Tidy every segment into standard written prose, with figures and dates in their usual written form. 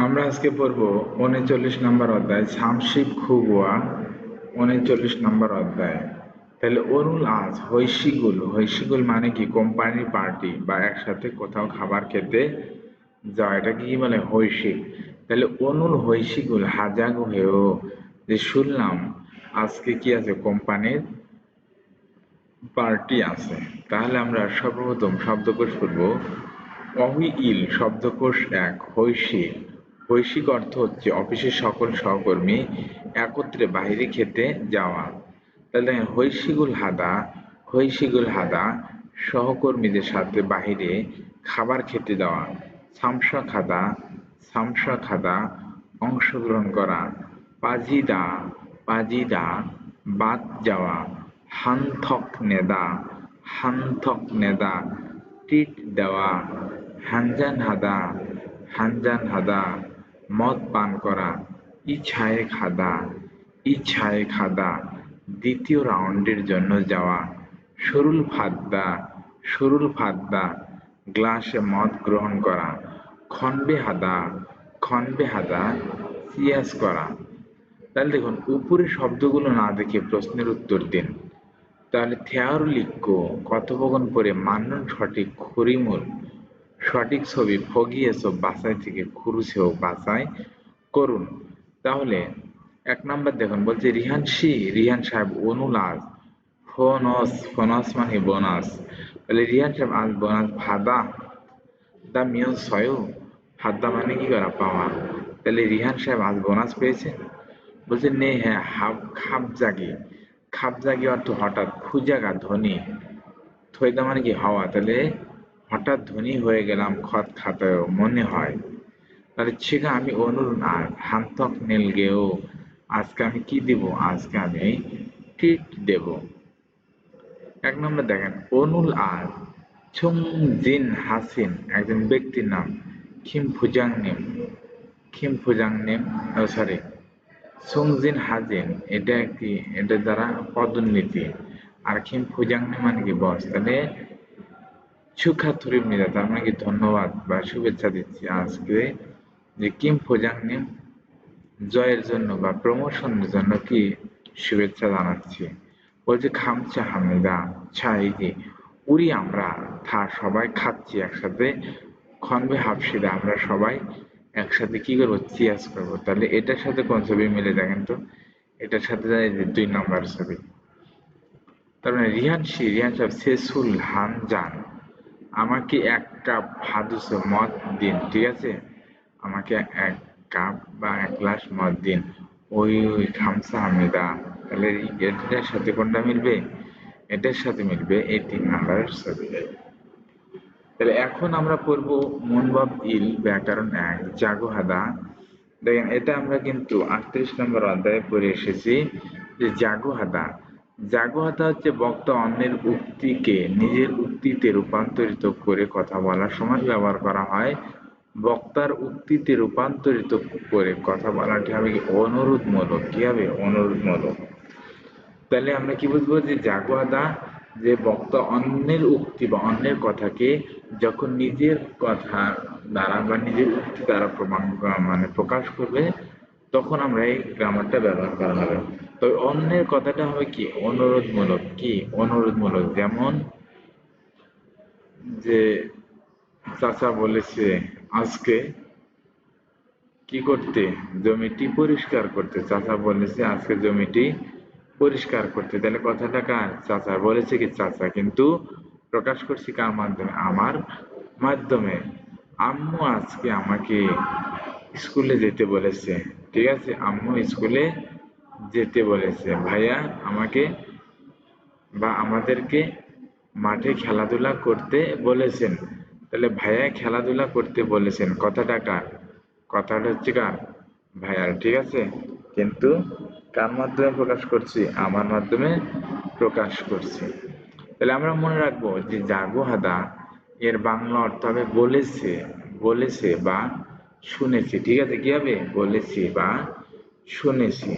আমরা আজকে পড়ব 39 নম্বর অধ্যায় সামশিক খুগুয়া। 39 নম্বর অধ্যায়। তাহলে অরুল আজ হৈশিগুল মানে কি? কোম্পানি পার্টি বা একসাথে কোথাও খাবার খেতে যাওয়া, এটা কি বলে? হৈশিক। তাহলে অনুল হৈশিগুল হাজাগো হেও, যে শুনলাম আজকে কি আছে? কোম্পানির পার্টি আছে। তাহলে আমরা সর্বপ্রথম শব্দকোষ পড়ব। অহুই ইল শব্দকোষ ১। হৈশিক। হৈশিক অর্থ হচ্ছে অফিসের সকল সহকর্মী একত্রে বাইরে খেতে যাওয়া। তাহলে দেখেন, হৈশিগুল হাদা সহকর্মীদের সাথে বাহিরে খাবার খেতে যাওয়া। সামসা খাদা অংশগ্রহণ করা। পাজিদা বাদ যাওয়া। হানথক নেদা ট্রিট দেওয়া। হানজান হাদা মদ পান করা। ইছায়ে খাদা দ্বিতীয় রাউন্ডের জন্য যাওয়া। সরুল ফাদ্দা গ্লাসে মদ গ্রহণ করা। খনবে হাদা সিয়াস করা। তাহলে দেখুন, উপরের শব্দগুলো না দেখে প্রশ্নের উত্তর দিন। তাহলে থেয়ারলিক্য কথোপকথন পড়ে মান্যন সঠিক খড়িমুল সঠিক ছবি ফগিয়েছ বাসায় থেকে খুরুছেও বাসায় করুন। তাহলে ১ নাম্বার দেখুন, বলছে রিহান সাহেব অনুল আজ ফোনস মানে বোনাস। তাহলে রিহান সাহেব আজ বোনাস ভাদা দা মিয়ন ছয়ও। ভাদা মানে কি করা? পাওয়া। তাহলে রিহান সাহেব আজ বোনাস পেয়েছে। বলছে নে হ্যাঁ খাপজাগি অর্থ হঠাৎ, খুজাগা ধনী, থইদা মানে কি? হওয়া। তাহলে হঠাৎ ধনী হয়ে গেলাম খত খাতায় মনে হয়। তাহলে ছিগা আমি অনুর আর হান্তক নেল গেও, আজকে আমি কি দিব? আজকে আমি ট্রিট দেব। ১ নম্বর দেখেন, অনুল আর ছুং জিন হাসিন একজন ব্যক্তির নাম। খিম ফুজাং নেম সরি সুংজিন হাজিন এটা দ্বারা পদোন্নতি। আর খিম ফুজাংনে মানে কি? বস। তাহলে সুখাথুরিম নিদা তার মানে কি? ধন্যবাদ বা শুভেচ্ছা দিচ্ছি আজকে যে কিম ফুজাংনিম জয়ের জন্য বা প্রমোশনের জন্য কি শুভেচ্ছা জানাচ্ছি। বলছে খামচা হামিদা ছাইদি উড়ি আমরা সবাই খাচ্ছি একসাথে। খনবে হাফসিদা আমরা সবাই একসাথে কি করবো? চিয়াস করবো। তাহলে এটার সাথে কোন ছবি মিলে? দেখেন তো, এটার সাথে যায় যে ২ নম্বর ছবি। তার মানে রিহান সাহেব সেসুল হানজান আমাকে ১ কাপ হাদুসো মদ দিন। ঠিক আছে, আমাকে ১ কাপ বা ১ গ্লাস মদ দিন। ওই খামসা হামিদা। তাহলে এটার সাথে কোনটা মিলবে? এটার সাথে মিলবে এই ৩ নাম্বারের ছবি। তাহলে এখন আমরা পড়বো মনবাব ইল ব্যাকরণ ১ জাগো হাদা। দেখেন, এটা আমরা কিন্তু ৩৮ নম্বর অধ্যায়ে পড়ে এসেছি যে জাগো হাদা হচ্ছে বক্তা অন্যের উক্তিকে নিজের উক্তিতে রূপান্তরিত করে কথা বলার সময় ব্যবহার করা হয়। বক্তার উক্তিতে রূপান্তরিত করে কথা বলাটি হবে কি? অনুরোধমূলক। কি হবে? অনুরোধমূলক। তাহলে আমরা কি বুঝবো? যে জাগুয়াদা যে বক্তা অন্যের উক্তি বা অন্যের কথাকে যখন নিজের কথা দ্বারা বা নিজের উক্তি দ্বারা প্রকাশ করবে, তখন আমরা এই গ্রামারটা ব্যবহার করা হবে। তবে অন্যের কথাটা হবে কি? অনুরোধমূলক। কি? অনুরোধমূলক। যেমন যে চাচা বলেছে আজকে কি করতে? জমিটি পরিষ্কার করতে। চাচা বলেছে আজকে জমিটি পরিষ্কার করতে। তাহলে কথাটা কার? চাচা। বলেছে কি? চাচা। কিন্তু প্রকাশ করছি কার মাধ্যমে? আমার মাধ্যমে। আম্মু আজকে আমাকে স্কুলে যেতে বলেছে। ঠিক আছে, আম্মু স্কুলে যেতে বলেছে। ভাইয়া আমাকে বা আমাদেরকে মাঠে খেলাধুলা করতে বলেছেন। তাহলে ভাইয়া খেলাধুলা করতে বলেছেন, কথাটা কার? কথাটা হচ্ছে কার? ভাইয়ার। ঠিক আছে, কিন্তু কার মাধ্যমে প্রকাশ করছি? আমার মাধ্যমে প্রকাশ করছি। তাহলে আমরা মনে রাখবো যে জাগো হাদা এর বাংলা অর্থ হবে বলেছে বা শুনেছি। ঠিক আছে, কি হবে? বলেছি বা শুনেছি।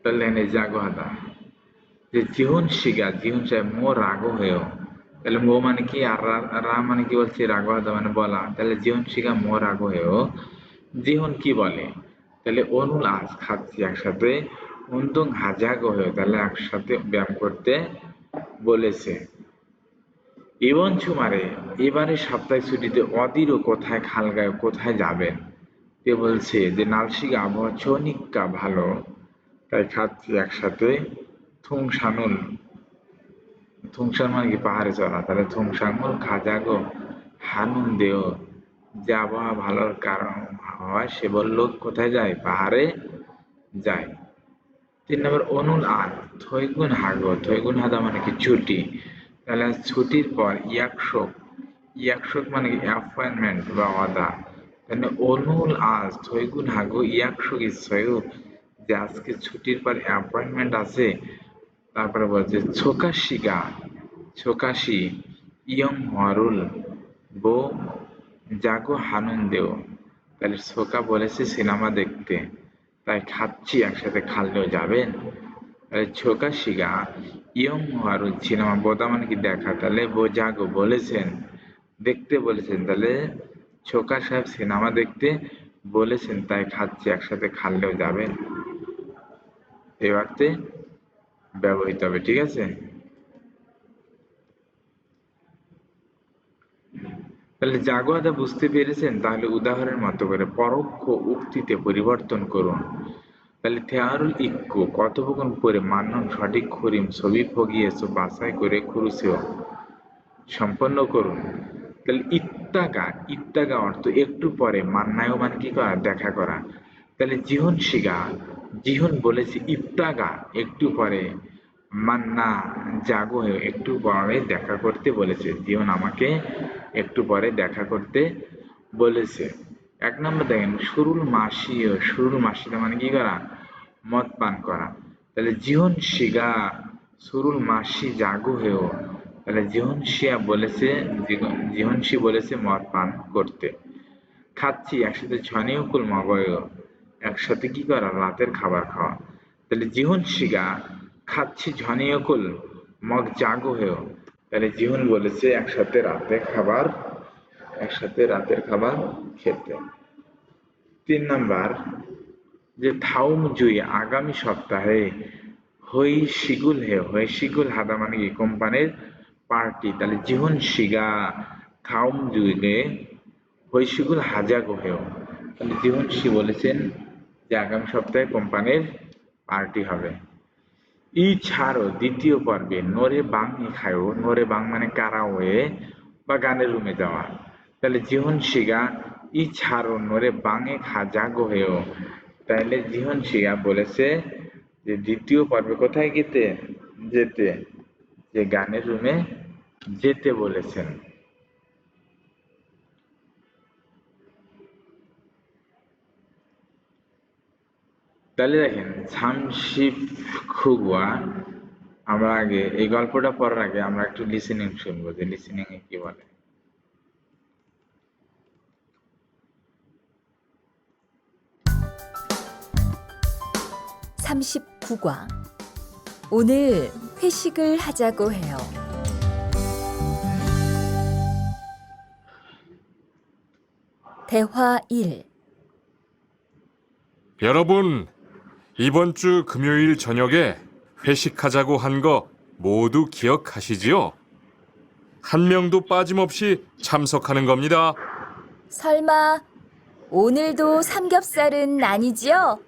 তাহলে জাগো হাদা যে জিহুন সাহেব মোর রাগো হয়েও, তাহলে মো মানে কি আর রা মানে কি বলছি রাগহাদা মানে বলা, তাহলে জীবন শিখা মো রাগ হয়েও জীবন কি বলে, তাহলে অনুল আজ খাচ্ছি একসাথে, উন্দুং হাজাগ হয়েও তাহলে একসাথে ব্যায়াম করতে বলেছে। ইবন ছুমারে এবারে সাপ্তাহিক ছুটিতে অদিরও কোথায় খালগায় কোথায় যাবেন, কে বলছে যে নালশিক আবহাওয়া চনিকা ভালো, তাই খাচ্ছি একসাথে থুংসানুল, থুংসান মানে কি পাহাড়ে চড়া, তাহলে থুংসাঙ্গুল খাজাগো হানুন দেও, যে আবহাওয়া ভালোর কারণ হয় সে বলল কোথায় যায়, পাহাড়ে যায়। 3 নম্বর অনুল আর থৈগুন হাগো, থৈগুন হাদা মানে কি ছুটি, তাহলে ছুটির পর ইয়াকশোক, ইয়াকশোক মানে কি অ্যাপয়েন্টমেন্ট বা অদা, তাহলে অনুল আজ থৈগুন হাগো ইয়াকশোক ইচ্ছয়ু, যে আজকে ছুটির পর অ্যাপয়েন্টমেন্ট আছে। তারপরে বলছে ছোকাশিগা, ছোকাশি ইয়ং হরুল বো জাগো হানুন দেও, তাহলে ছোকা বলেছে সিনেমা দেখতে, তাই খাচ্ছি একসাথে খাললেও যাবেন। তাহলে ছোকা শিগা ইয়ং হরুল সিনেমা, বোদা মানে কি দেখা, তাহলে বো জাগো বলেছেন, দেখতে বলেছেন, তাহলে ছোকা সাহেব সিনেমা দেখতে বলেছেন, তাই খাচ্ছি একসাথে খাললেও যাবেন, এই অর্থে ব্যবহৃত হবে। ঠিক আছে, তাহলে জাগুয়াদা বুঝতে পেরেছেন, তাহলে উদাহরণের মতো করে পরোক্ষ উক্তিতে পরিবর্তন করুন। তাহলে থেয়ারুল ইক্কু কথোপকথন করে মান্যন সঠিক খরিম ছবি ফগিয়েছো বাছাই করে খুরুছেও সম্পন্ন করুন। তাহলে ইত্তাগা, ইত্তাগা অর্থ একটু পরে, মান্নায়ও মানে কি করা, দেখা করা, তাহলে জিহন শিগা, জিহন বলেছে ইত্তাগা একটু পরে, মান্না জাগো হয়ে একটু পরে দেখা করতে বলেছে, জিহন আমাকে একটু পরে দেখা করতে বলেছে। 1 নম্বর দেখেন সুরুল মাসিও, সুরুল মাসিটা মানে কি করা, মদ পান করা, তাহলে জিহন শিগা সুরুল মাসি জাগো হেও, তাহলে জিহনশিয়া বলেছে, জিহনশি বলেছে মদ পান করতে। খাচ্ছি একসাথে ঝনিয়কুল মগয়, একসাথে কি করা, রাতের খাবার খাওয়া, তাহলে জিহনশিগা খাচ্ছি ঝনিয়কুল মগ জাগো হেও, তাহলে জিহন বলেছে একসাথে রাতে খাবার, একসাথে রাতের খাবার খেতে। 3 নম্বর যে থাউম জুই আগামী সপ্তাহে হই শিগুল হে, হই শিগুল হাদা মানে কি কোম্পানির পার্টি, তাহলে জীবন শিগা থাউম জুইলে হই শিগুল হাজাগো হেও, তাহলে জীবন শি বলেছেন যে আগামী সপ্তাহে কোম্পানির পার্টি হবে। ই ছাড়ো দ্বিতীয় পর্বে নোরে বাং খায়ো, নোরে বাং মানে কারাওয়ে বা গানের রুমে যাওয়া, তাহলে জীবন শিগা ই ছাড়ো নোরে বাংয়ে খাজাগো হেও, তাহলে জীবন শিগা বলেছে যে দ্বিতীয় পর্বে কোথায় যেতে, যেতে, যে গানের রুমে যেতে বলেছেন। তাহলে দেখেন ছামশিপ খুগুয়া, আমরা আগে এই গল্পটা পড়ার আগে আমরা একটু লিসেনিং শুনবো, যে লিসেনিং এ কি বলে। 39과 오늘 회식을 하자고 해요. 대화 1. 여러분, 이번 주 금요일 저녁에 회식하자고 한 거 모두 기억하시지요? 한 명도 빠짐없이 참석하는 겁니다. 설마 오늘도 삼겹살은 아니지요?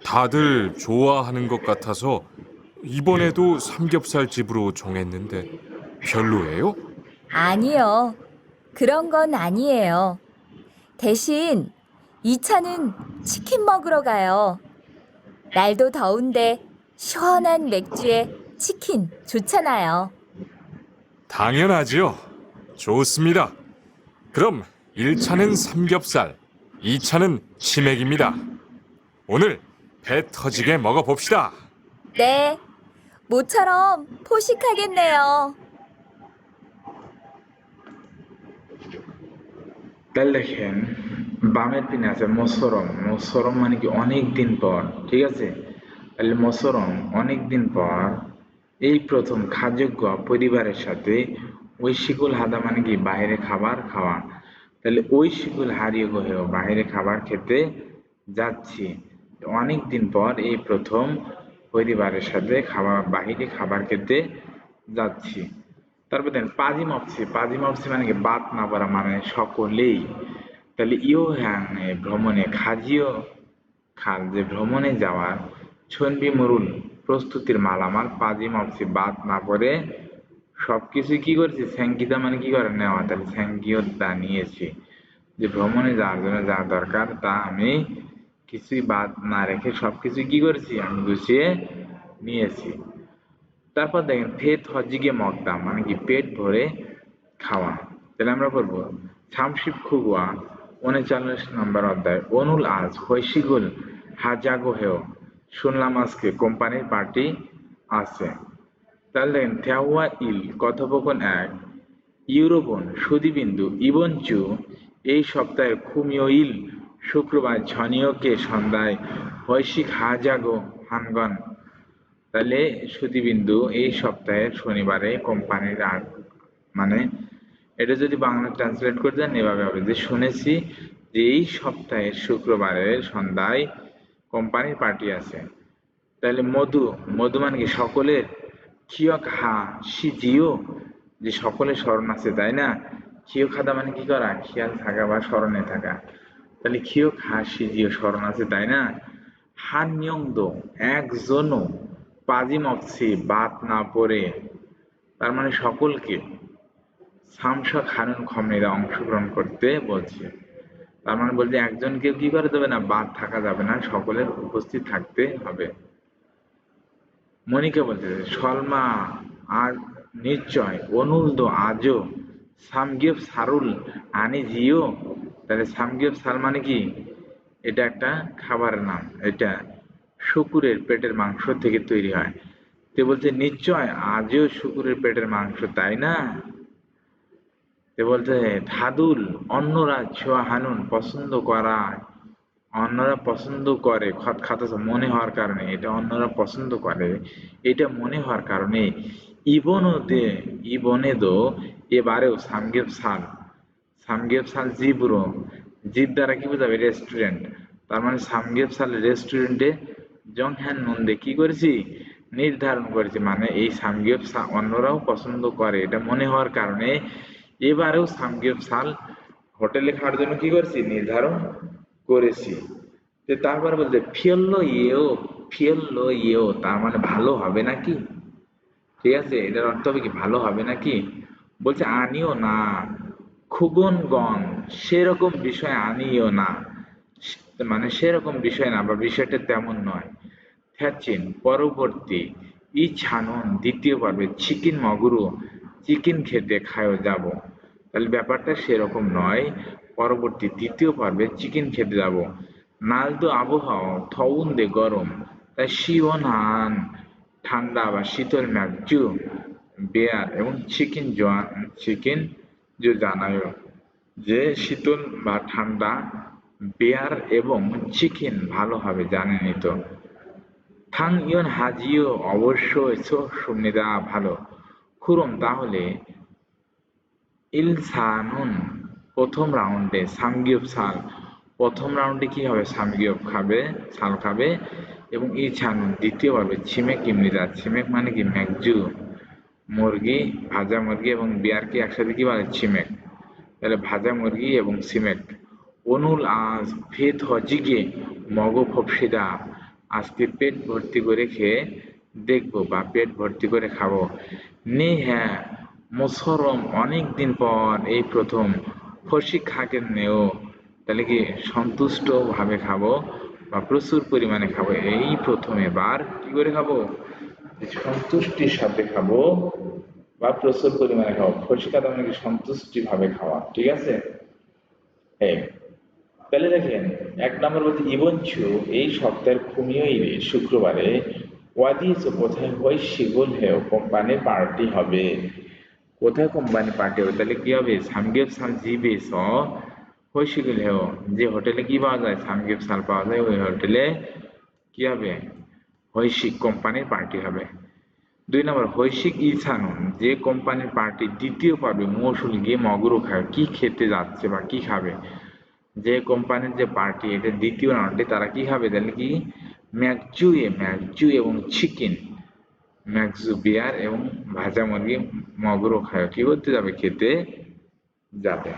다들 좋아하는 것 같아서 이번에도 삼겹살 집으로 정했는데 별로예요? 아니요. 그런 건 아니에요. 대신 2차는 치킨 먹으러 가요. 날도 더운데 시원한 맥주에 치킨 좋잖아요. 당연하죠. 좋습니다. 그럼 1차는 삼겹살, 2차는 치맥입니다. 오늘 배 터지게 먹어봅시다. 네, 모처럼 포식하겠네요. তাহলে দেখেন বামের পিনে আছে মোসরম, মোসরম মানে কি অনেক দিন পর, ঠিক আছে, তাহলে মোসরম অনেক দিন পর, এই প্রথম খাদ্যজ্ঞ পরিবারের সাথে ঐশিকুল হাদা মানে কি বাইরে খাবার খাওয়া। তাহলে ঐশিকুল হারিয়ে গহেও বাইরে খাবার খেতে যাচ্ছি। অনেকদিন পর এই প্রথম পরিবারের সাথে বাহিরে খাবার খেতে যাচ্ছি। তারপর দেন পাজিম অপসি মানে কি বাদ না পারা মানে সকলেই। তাহলে ইও হ্যাং ভ্রমণে খাজিও খাল যে ভ্রমণে যাওয়ার ছন্বি মরুল প্রস্তুতির মালামাল পাজিম অপসি বাদ না করে সবকিছু কি করছি স্যাঙ্কিদা মানে কি করে নেওয়া। তাহলে স্যাঙ্কিও দা নিয়েছি, যে ভ্রমণে যাওয়ার জন্য যা দরকার তা আমি কিছুই বাদ না রেখে সবকিছু কি করেছি আমি গুছিয়ে নিয়েছি। তারপর দেখেন ফেত হজিগে মগদা মানে কি পেট ভরে খাওয়া। তাহলে আমরা বলবো ছামশিপ খুগুয়া 39 নম্বর অধ্যায় অনুল আজ হৈশিগুল হাজাগো হেও শুনলাম আজকে কোম্পানির পার্টি আছে। তাহলে দেখেন থেওয়া ইল কথোপকথন 1 ইউরোপন সুদিবিন্দু ইবনচু এই সপ্তাহের খুমিওইল শুক্রবার ঝনিওকে সন্ধ্যায় হৈশিক হাজাগো হানগন। তাহলে সুদিবিন্দু এই সপ্তাহের শনিবারে কোম্পানির মানে এটা যদি বাংলা ট্রান্সলেট করে দেন এভাবে হবে যে শুনেছি যে এই সপ্তাহের শুক্রবারের সন্ধ্যায় কোম্পানির পার্টি আছে। তাহলে মধু মধু মানে কি সকলের কিয়ক হা সিজিও যে সকলের স্মরণ আছে তাই না। কিয় খাদা মানে কি করা খেয়াল থাকা বা স্মরণে থাকা। তাহলে কিয়ক হা সিজিও স্মরণ আছে তাই না। হান দো একজনও পাজিম অপসি বাদ না পড়ে তার মানে সকলকে সামসা খানুন খমেরা অংশগ্রহণ করতে বলছে। তার মানে বলছে একজনকেও কি করে দেবে না বাদ থাকা যাবে না, সকলের উপস্থিত থাকতে হবে। মনিকা বলছে সলমা আর নিশ্চয় অনুলদো আজও সামগিয়েব সারুল আনি জিও। তাহলে সামগিয়েব সার মানে কি এটা একটা খাবারের নাম, এটা শুকুরের পেটের মাংস থেকে তৈরি হয়। তো বলছে নিশ্চয় আজও শুকুরের পেটের মাংস তাই না। তো বলতে ধাদুল অন্যরা ছোঁয়া হানুন পছন্দ করা অন্যরা পছন্দ করে খাতাছে মনে হওয়ার কারণে এটা অন্যরা পছন্দ করে এটা মনে হওয়ার কারণে ইবনেদো এবারেও সামগেব সাল জিব্রো জিব দ্বারা কি বোঝাবে রেস্টুরেন্ট। তার মানে সামগেব সাল রেস্টুরেন্টে জং হ্যান নন্দে কি করেছি নির্ধারণ করেছি, মানে এই সামগেব অন্যরাও পছন্দ করে এটা মনে হওয়ার কারণে এবারেও সামগেব সাল হোটেলে খাওয়ার জন্য কি করেছি নির্ধারণ করেছি। তো তারপর বলতে ফিয়েল্লো ইয়েও তার মানে ভালো হবে নাকি। ঠিক আছে, এটার অর্থ হবে কি ভালো হবে নাকি। বলছে আনিও না খুগনগণ সেরকম বিষয় আনিও না, মানে সেরকম বিষয় না বা বিষয়টা তেমন নয়। থ্যাচিন পরবর্তী ই ছানন দ্বিতীয় পর্বে চিকেন মগুরু চিকেন খেতে খায়ও যাব। তাহলে ব্যাপারটা সেরকম নয়, পরবর্তী দ্বিতীয় পর্বে চিকেন খেতে যাব। নালদো আবহাওয়া থউন্দে গরম তাই শিওনান ঠান্ডা বা শীতল ম্যাকজু বেয়ার এবং চিকেন যে জানায় যে শীতল বা ঠান্ডা বেয়ার এবং চিকেন ভালো হবে জানেনই তো। থাং ইয়ন হাজিও অবশ্যই সুবিধা ভালো। খুরম তাহলে ইলসানুন প্রথম রাউন্ডে সামগিয়ব সাল প্রথম রাউন্ডে কি হবে সাল খাবে এবং ইছানুন দ্বিতীয় পর্বে ছিমেক ইমনিদা ছিমেক মানে কি ম্যাকজু মুরগি ভাজা মুরগি এবং বিয়ারকে একসাথে কি বলে ছিমেক। তাহলে ভাজা মুরগি এবং সিমেক। অনুল আজ ফেত হজিগে মগ ফপসিদা আজকে পেট ভর্তি করে খেয়ে দেখবো বা পেট ভর্তি করে খাবো। নে হ্যাঁ মোসরম অনেক দিন পর এই প্রথম ফসিক খাকের নেও তাহলে কি সন্তুষ্ট ভাবে খাবো বা প্রচুর পরিমাণে খাবো, এই প্রথম এবার কি করে খাবো সন্তুষ্টির সাথে খাবো বা প্রচুর পরিমাণে খাবো। ফসিকা মানে কি সন্তুষ্টি ভাবে খাওয়া। ঠিক আছে, এই তাহলে দেখেন 1 নম্বর বলতে ইবনচু এই সপ্তাহের খুমিওইলে শুক্রবারে ওয়াদিস কোথায় হয় শিগল হেও কোম্পানির পার্টি হবে। কোথায় কোম্পানি পার্টি হবে তাহলে কি হবে সামগেব সাল জিবে স হয় শিগল হেও যে হোটেলে কি পাওয়া যায় সামগেব সাল পাওয়া যায় ওই হোটেলে কি হবে হৈশিক কোম্পানির পার্টি হবে। 2 নম্বর হৈশিক ইছানুন, যে কোম্পানির পার্টি দ্বিতীয় পর্বে মৌসুল গিয়ে মগরু খায়, কি খেতে যাচ্ছে বা কি খাবে। যে কোম্পানির যে পার্টি এটা দ্বিতীয় রাউন্ডে তারা কি খাবে, তাহলে কি ম্যাকজু এবং চিকেন, ম্যাকজু বিয়ার এবং ভাজা মুরগি মগরু খায়, কি করতে যাবে, খেতে যাবে।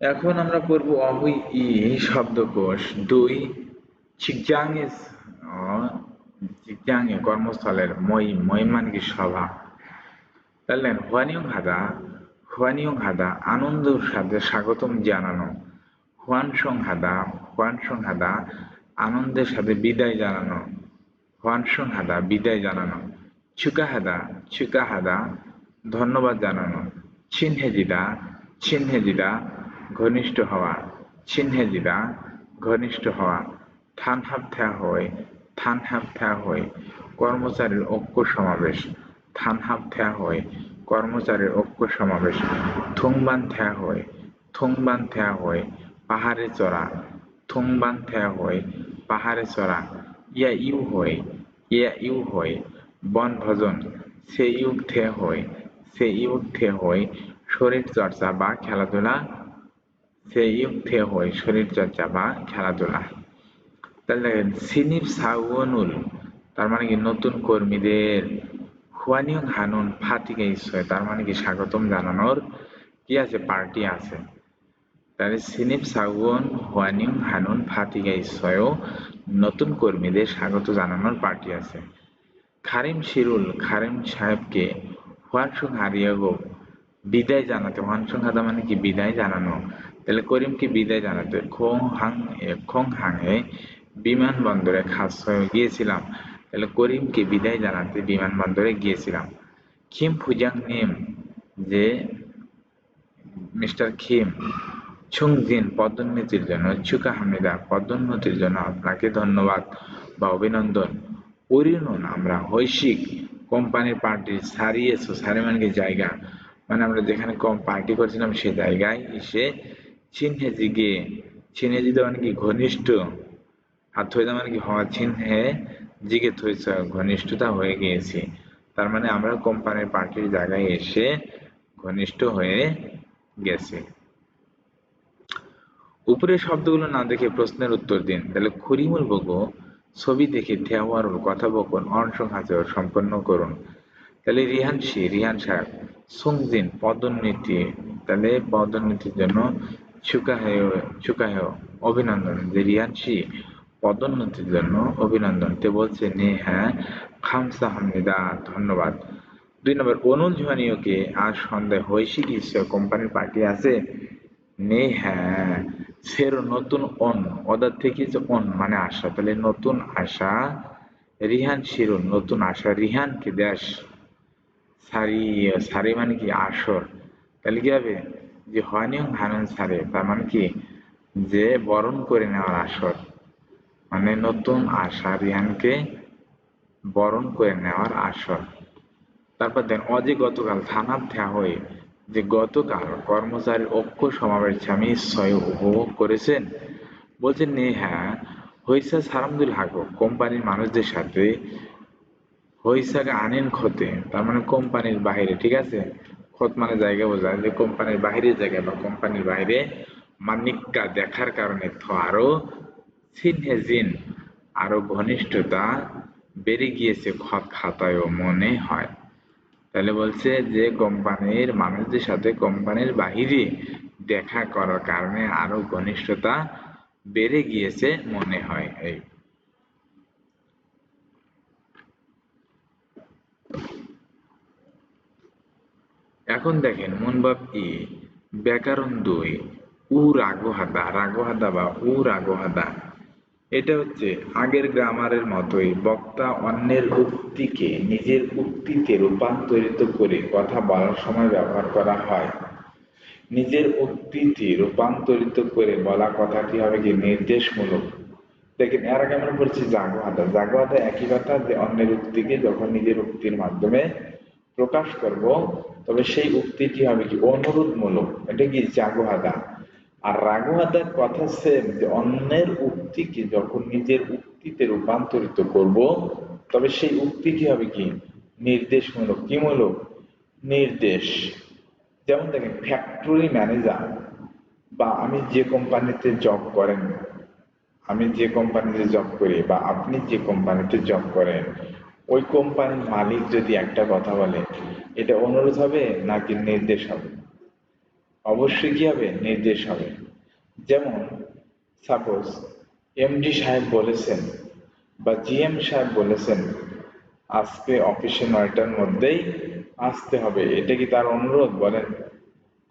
এখন আমরা পড়ব অহুই ই শব্দকোষ 2। চিকজাংয়ে চিকজাংয়ে কর্মস্থলের মই মানে কি সভা। তাহলে হুয়ানিয়ং হাদা আনন্দের সাথে স্বাগতম জানানো, হুয়ানসং হাদা আনন্দের সাথে বিদায় জানানো, বিদায় জানানো, চুকা হাদা ধন্যবাদ জানানো, চিনহেজিদা ঘনিষ্ঠ হওয়া, ঘনিষ্ঠ হওয়া, থান হাব হই কর্মচারীর ঐক্য সমাবেশ, কর্মচারীর ঐক্য সমাবেশ, থুংবান থ্যা হই পাহাড়ে চড়া, পাহাড়ে চড়া, ইয়া ইউ হই বনভোজন, সে ইউক থে হই শরীর চর্চা বা খেলাধুলা, শরীর চর্চা বা খেলাধুলা। তাহলে দেখেন সিনিপ সাউনুল, তার মানে কি নতুন কর্মীদের, হুয়ানিয়ং হানুন ফাতিকা ইসয়, তার মানে কি স্বাগতম জানানোর কি আছে, পার্টি আছে। তাহলে সিনিপ সাউন হুয়ানিয়ং হানুন ফাতিকা ইসয়ও নতুন কর্মীদের স্বাগত জানানোর পার্টি আছে। খারিম সাহেবকে হুয়ানসুং হারিয়াগো বিদায় জানাতে, হুয়ানসুং হাদা মানে কি বিদায় জানানো, তাহলে করিমকে বিদায় জানাতে খোং হাংয়ে বিমানবন্দরে খাস হয়ে গিয়েছিলাম, তাহলে করিমকে বিদায় জানাতে বিমানবন্দরে গিয়েছিলাম। খিম ফুজাং নিম, যে মিস্টার খিম, ছুংজিন পদোন্নতির জন্য, চুকা হামিদা পদোন্নতির জন্য আপনাকে ধন্যবাদ বা অভিনন্দন। পরিণন আমরা হৈশিক কোম্পানির পার্টির সারিয়েছো, সারি মানে কি জায়গা, মানে আমরা যেখানে কম পার্টি করছিলাম সে জায়গায় এসে চিনহেজি গিয়ে, চিনহেজি মানে কি ঘনিষ্ঠ, আর থইদা মানে কি হওয়া, চিনহে জিগে থইছে ঘনিষ্ঠতা হয়ে গিয়েছি, তার মানে আমরা কোম্পানির পার্টির জায়গায় এসে ঘনিষ্ঠ হয়ে গেছি। উপরের শব্দগুলো না দেখে প্রশ্নের উত্তর দিন। তাহলে খুরিমুল বগো ছবি দেখে থেওয়ারুল কথোপকথন অনসংহাচর সম্পন্ন করুন। তাহলে রিহান সাহেব সুংজিন পদোন্নতি, তাহলে পদোন্নতির জন্য চুকাহেও অভিনন্দন, যে রিহান পদোন্নতির জন্য অভিনন্দন। তে বলছে নে হ্যাঁ খামসা হামনিদা ধন্যবাদ। 2 নম্বর অনুল ঝুয়ানিওকে আজ সন্ধ্যায় হৈশিক কোম্পানির পার্টি আছে, নে হ্যাঁ ফের নতুন অদার থেকে যে মানে আশা, তাহলে নতুন আশা, রিহান নতুন আশা রিহানকে দেশ, সারি মানে কি আসর, তাহলে কি হবে, যে হয়নিয়ং হানন সারে, তার মানে কি যে বরণ করে নেওয়ার আসর, মানে নতুন আশা রিহানকে বরণ করে নেওয়ার আসর। তারপর দেন অজে গতকাল থানার থ্যা হয়ে, যে গতকাল কর্মচারীর ঐক্য সমাবেশ আমি উপভোগ করেছেন, বলছেন নে হ্যাঁ হইসা সারামদুল হাগো কোম্পানির মানুষদের সাথে, হইসাকে আনেন খোতে, তার মানে কোম্পানির বাইরে, ঠিক আছে, খোত মানে জায়গা বোঝায়, যে কোম্পানির বাইরের জায়গায় বা কোম্পানির বাইরে মানিক্কা দেখার কারণে আরো সিনহেজিন আরো ঘনিষ্ঠতা বেড়ে গিয়েছে খাতায়ও মনে হয়। তাহলে বলছে যে কোম্পানির মানুষদের সাথে কোম্পানির বাহিরে দেখা করার কারণে আরো ঘনিষ্ঠতা বেড়ে গিয়েছে মনে হয়। এই এখন দেখেন মনবাব ই ব্যাকরণ 2 রাগহাদা বা রাগহাদা, এটা হচ্ছে আগের গ্রামারের মতোই বক্তা অন্যের উক্তিকে নিজের উক্তিতে রূপান্তরিত করে কথা বলার সময় ব্যবহার করা হয়। নিজের উক্তিতে রূপান্তরিত করে বলা কথাটি হবে কি নির্দেশমূলক। দেখেন এর আগে আমরা বলছি জাগোয়াদা একই কথা, যে অন্যের উক্তিকে যখন নিজের উক্তির মাধ্যমে প্রকাশ করব তবে সেই উক্তিটি হবে কি অনুরোধমূলক, এটা কি জাগোয়াদা। আর রাঘুয়াদার কথা সেম, যে অন্যের উক্তিকে যখন নিজের উক্তিতে রূপান্তরিত করব, তবে সেই উক্তি কি হবে, কি নির্দেশমূলক, কি মূলক, নির্দেশ। যেমন দেখেন ফ্যাক্টরি ম্যানেজার, বা আমি যে কোম্পানিতে জব করেন, আমি যে কোম্পানিতে জব করি বা আপনি যে কোম্পানিতে জব করেন, ওই কোম্পানির মালিক যদি একটা কথা বলে, এটা অনুরোধ হবে নাকি নির্দেশ হবে? অবশ্যই কি হবে, নির্দেশ হবে। যেমন সাপোজ এমডি সাহেব বলেছেন বা জিএম সাহেব বলেছেন আজকে অফিসে 9টার মধ্যেই আসতে হবে, এটা কি তার অনুরোধ? বলেন,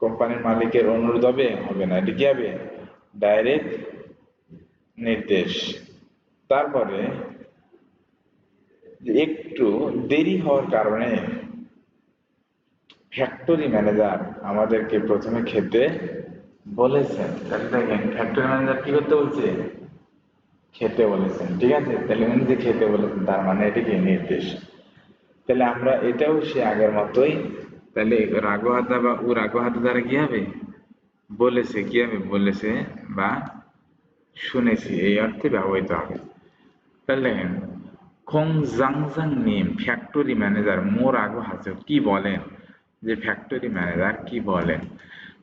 কোম্পানির মালিকের অনুরোধ হবে? হবে না, এটা কি হবে, ডাইরেক্ট নির্দেশ। তারপরে একটু দেরি হওয়ার কারণে ফ্যাক্টরি ম্যানেজার আমাদেরকে প্রথমে খেতে বলেছেন, তাহলে দেখেন ফ্যাক্টরি ম্যানেজার কি করতে বলছে, খেতে বলেছেন, ঠিক আছে? তাহলে উনি যে খেতে বলেছেন তার মানে এটা কি, নির্দেশ। তাহলে আমরা এটাও সে আগের মতোই, তাহলে রাগহাদা বা ও রাগহাদা দ্বারা কি হবে, বলেছে, কি হবে, বলেছে বা শুনেছি, এই অর্থে ব্যবহৃত হবে। তাহলে দেখেন খং জাংজাং নিম ফ্যাক্টরি ম্যানেজার মোর আগো হাজো, কি বলেন, যে ফ্যাক্টরি ম্যানেজার কি বলেন।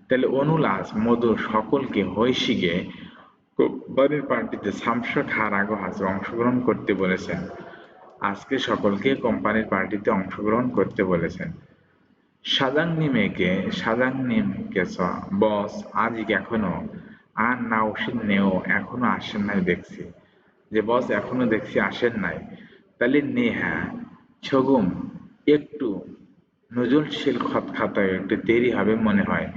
তাহলে অনুলাস মধু সকলকে হৈশিগে কোম্পানির পার্টিতে সামসা খার আগো হাজো অংশগ্রহণ করতে বলেছেন, আজকে সকলকে কোম্পানির পার্টিতে অংশগ্রহণ করতে বলেছেন। সাজাংনিমকে বস আজ এখনো আর না ওষুধ নেও, এখনো আসেন নাই দেখছি, যে বস এখনো দেখছি আসেন নাই। তাহলে নেহা ছগুম একটু নজরশীল খতখাতায় একটু দেরি হবে মনে হয়।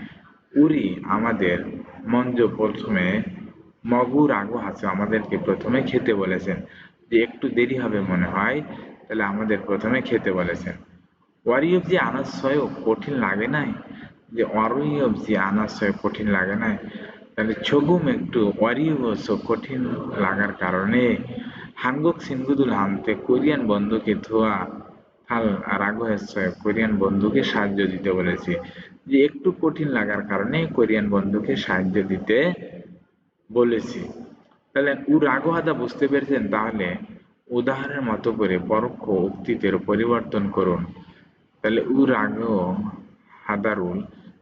উরি আমাদের মঞ্জ প্রথমে মগুর আগু হাসে আমাদেরকে প্রথমে খেতে বলেছেন, যে একটু দেরি হবে মনে হয়, তাহলে আমাদের প্রথমে খেতে বলেছেন। ওয়ারিয়বজি আনাশয়ও কঠিন লাগে নাই, যে ওয়ারিয়বজি আনাশয় কঠিন লাগে নাই, তাহলে ছগুম একটু ওয়ারিয়বস কঠিন লাগার কারণে হাঙ্গক সিনগুদুল হানতে কোরিয়ান বন্ধুকে ধোয়া হাল রাগহস্যয় কোরিয়ান বন্ধুকে সাহায্য দিতে বলেছি, যে একটু কঠিন লাগার কারণে কোরিয়ান বন্ধুকে সাহায্য দিতে বলেছি। তাহলে উ রাগহাদা বুঝতে পেরেছেন, তাহলে উদাহরণের মতো করে পরোক্ষ উক্তিতে পরিবর্তন করুন। তাহলে উ রাগ হাদারুল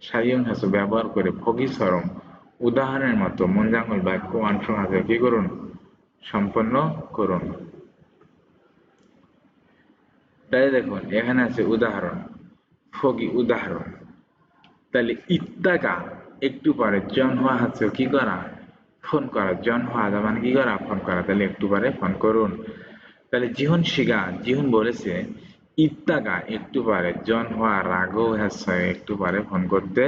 সায়ং হাসু ব্যবহার করে ফগিসরম উদাহরণের মতো মঞ্জাঙ্গল বাক্য অংশ হাসে কি করুন, সম্পন্ন করুন। তাহলে দেখুন এখানে আছে উদাহরণ, ফগি উদাহরণ। তাহলে ইত্তাকা একটু পরে জন হওয়া হচ্ছে কি করা, ফোন করা, জন হওয়া মানে কি করা, ফোন করা, তাহলে একটু পরে ফোন করুন। তাহলে জিহন শিগা জিহন বলেছে ইত্তাকা একটু পরে, জন হওয়া রাগও হচ্ছে একটু পরে ফোন করতে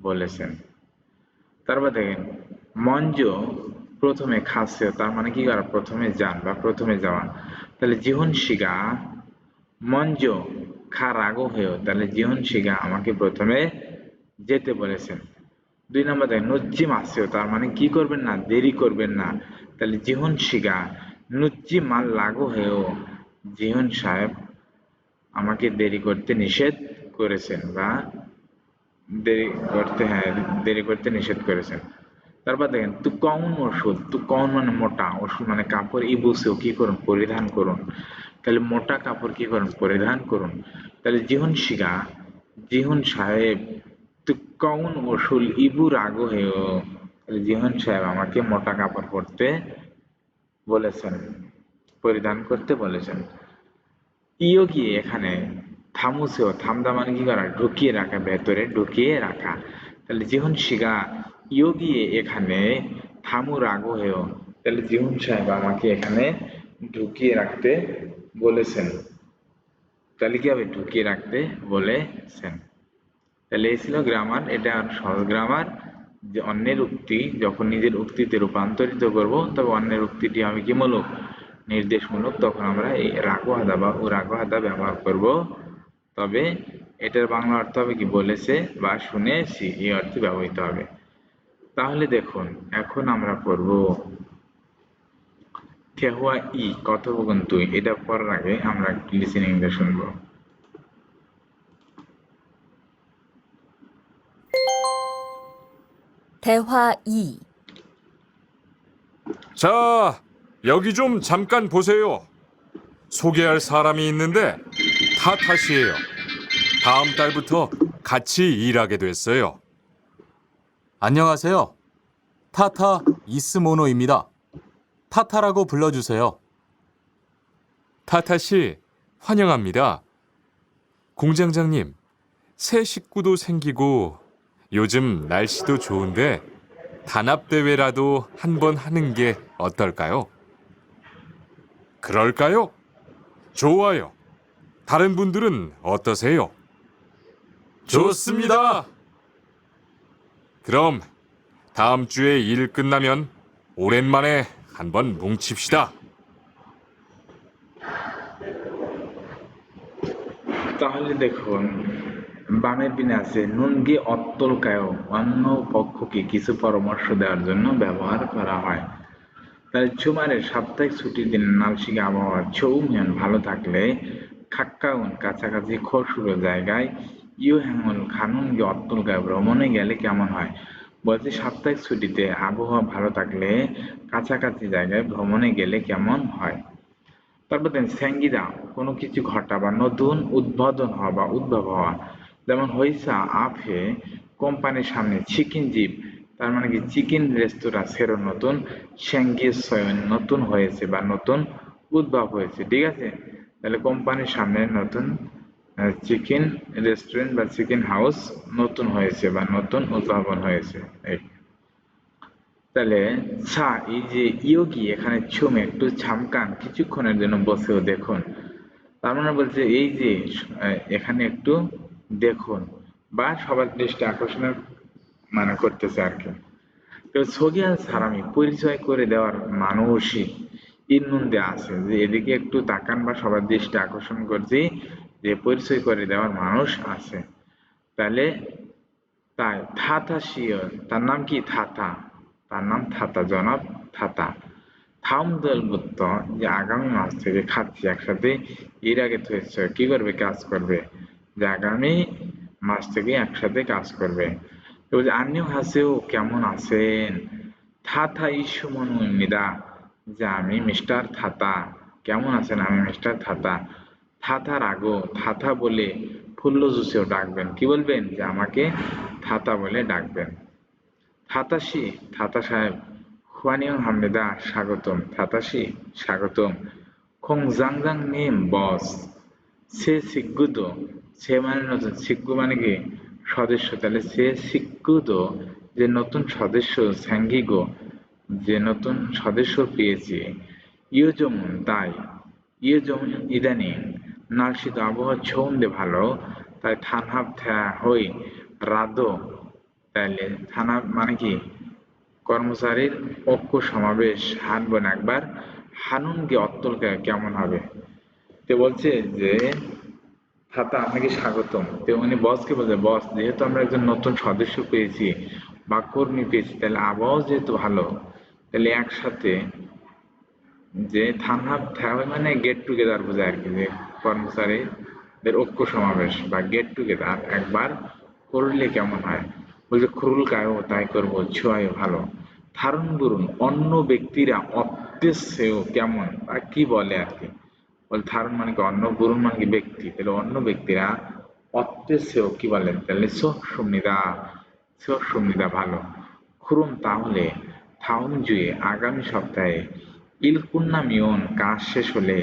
বলেছেন। তারপর দেখেন মঞ্জ প্রথমে খাচ্ছে, তার মানে কি করা, প্রথমে যান বা প্রথমে যাওয়া। তাহলে জীবন শিগা মঞ্জ খা রাগও হয়েও, তাহলে জীবন শিগা আমাকে প্রথমে যেতে বলেছেন। 2 নম্বর দেখেন নুজ্জিম আসছেও, তার মানে কি করবেন না, দেরি করবেন না। তাহলে জীবন শিগা নুজ্জি মাল লাগো হয়েও, জীবন সাহেব আমাকে দেরি করতে নিষেধ করেছেন বা দেরি করতে, হ্যাঁ, দেরি করতে নিষেধ করেছেন। তারপর দেখেন তু কৌন ওষুধ, তু কৌন মানে মোটা, ওষুধ মানে কাপড়, ইবুসেও কি করুন, পরিধান করুন। তাহলে মোটা কাপড় কি করুন, পরিধান করুন। তাহলে জিহুন শিগা জিহুন সাহেব তু কৌন ওষুল ইবু রাগো হেও, তাহলে জিহুন সাহেব আমাকে মোটা কাপড় পরতে বলেছেন, পরিধান করতে বলেছেন। ইয়োগি এখানে থামুসেও, থামদা মানে কি করা, ঢুকিয়ে রাখা, ভেতরে ঢুকিয়ে রাখা। তাহলে জিহুন শিগা ইয়োগি এখানে থামু রাগো হেও, তাহলে জিহুন সাহেব আমাকে এখানে ঢুকিয়ে রাখতে বলেছেন। তাহলে কি হবে, ঢুকিয়ে রাখতে বলেছেন। তাহলে এই ছিল গ্রামার, এটা সহজ গ্রামার, যে অন্যের উক্তি যখন নিজের উক্তিতে রূপান্তরিত করব, তবে অন্যের উক্তিটি আমি কি মূলক, নির্দেশমূলক, তখন আমরা এই রাগহাদা বা ও রাগহাদা ব্যবহার করব। তবে এটার বাংলা অর্থ হবে কি, বলেছে বা শুনেছি, এই অর্থে ব্যবহৃত হবে। তাহলে দেখুন এখন আমরা পড়ব কেহুয়া ই কথোপকথন তুই, এটা পড়ার আগে আমরা লিসেনিংটা শুনবো। 대화 2. 자, 여기 좀 잠깐 보세요. 소개할 사람이 있는데 타타 씨예요. 다음 달부터 같이 일하게 됐어요. 안녕하세요. 타타 이스모노입니다. 타타라고 불러주세요. 타타 씨, 환영합니다. 공장장님, 새 식구도 생기고 요즘 날씨도 좋은데 단합 대회라도 한번 하는 게 어떨까요? 그럴까요? 좋아요. 다른 분들은 어떠세요? 좋습니다. 그럼 다음 주에 일 끝나면 오랜만에 한번 뭉칩시다. তাহলে দেখুন বামের দিনে আছে নুন দিয়ে অত্যলকায়ও অন্য পক্ষকে কিছু পরামর্শ দেওয়ার জন্য ব্যবহার করা হয়। তাহলে 주말에 সাপ্তাহিক ছুটির দিন 날씨가 আবহাওয়া 좋으면 ভালো থাকলে 가까운 কাছাকাছি খসুরো জায়গায় ইউহ্যাঙ্গল খানুন গে অত্যলকায় ভ্রমণে গেলে কেমন হয়। বলছে সাপ্তাহিক ছুটিতে আবহাওয়া ভালো থাকলে কাছাকাছি জায়গায় ভ্রমণে গেলে কেমন হয়। তারপর দেন স্যাঙ্গিদা কোনো কিছু ঘটা বা নতুন উদ্বোধন হওয়া বা উদ্ভব হওয়া, যেমন হইসা আপে কোম্পানির সামনে চিকেন জিপ, তার মানে কি চিকেন রেস্তোরাঁ সেরো নতুন স্যাঙ্গি সয়ন নতুন হয়েছে বা নতুন উদ্ভব হয়েছে। ঠিক আছে, তাহলে কোম্পানির সামনে নতুন চিকেন রেস্টুরেন্ট বা চিকেন হাউস নতুন হয়েছে বা নতুন উদ্ভাবন হয়েছে। এই তাহলে ছা এই যে ইয়োগি এখানে ছুমে একটু ছামকান কিছুক্ষণের জন্য বসেও দেখুন, তার মানে বলছে এই যে এখানে একটু দেখুন বা সবার দৃষ্টি আকর্ষণের মানে করতেছে আর কি। তো সোগিয়াল সারামি পরিচয় করে দেওয়ার মানুষই ইন্নুন্দে আছে যে এদিকে একটু তাকান বা সবার দৃষ্টি আকর্ষণ করছি যে পরিচয় করে দেওয়ার মানুষ আছে। তাহলে তাই থাথা শিওর তার নাম কি থাথা, তার নাম থাথা, জনাব থাথা। থাম দলবুত্ত যে আগামী মাস থেকে খাচ্ছি একসাথে এর আগে তো কি করবে কাজ করবে, যে আগামী মাস থেকে একসাথে কাজ করবে। তো বলছে আন্নিও হাসেও কেমন আছেন, থাথা ইস্যু মনুমিদা যে আমি মিস্টার থাতা, কেমন আছেন আমি মিস্টার থাতা। থাথার আগো থাথা বলে ফুল্ল জুসেও ডাকবেন, কি বলবেন যে আমাকে থাতা বলে ডাকবেন। থাতাশি থাতা সাহেব হুয়ানিয়ং হামনেদা স্বাগতম, থাতাশি স্বাগতম। খং জাংজাং নেম বস সে সিগ্গুদো, সে মানে নতুন, সিগ্গু মানে কি সদস্য, তাহলে সে সিগ্গুদো যে নতুন সদস্য, স্যাঙ্গিগো যে নতুন সদস্য পেয়েছি। ইয়ে যেমন তাই, ইয়ে যেমন ইদানিং নার্সিত আবহাওয়া ছন্দে ভালো, তাই থানহাব থ্যা হই রাদো, তাইলে থানা মানে কি কর্মচারীর ঐক্য সমাবেশ হানবেন একবার, হানুন গে অত্যলকে কেমন হবে। তো বলছে যে থাতা আপনাকে স্বাগতম, তো উনি বসকে বলছে বস যেহেতু আমরা একজন নতুন সদস্য পেয়েছি বা কর্মী পেয়েছি, তাহলে আবহাওয়া যেহেতু ভালো, তাহলে একসাথে যে থানহাব থ্যাওয়ে মানে গেট টুগেদার বোঝায় আর কি, যে কর্মচারীদের ঐক্য সমাবেশ বা গেট টুগেদার একবার করলে কেমন হয়। বলছে খুরুল কায়ও তাই করবো, ছোঁয়ায় ভালো। ধারণ করুন অন্য ব্যক্তিরা অত্যেসেও কেমন বা কি বলে আর কি। বলে ধারণ মানে কি অন্য, গুরুন মানে কি ব্যক্তি, তাহলে অন্য ব্যক্তিরা অত্যেসেও কি বলেন, তাহলে সুমিদা ভালো। খুরুম তাহলে থাউন জুয়ে আগামী সপ্তাহে ইলকুন্না মিয়ন কাজ শেষ হলে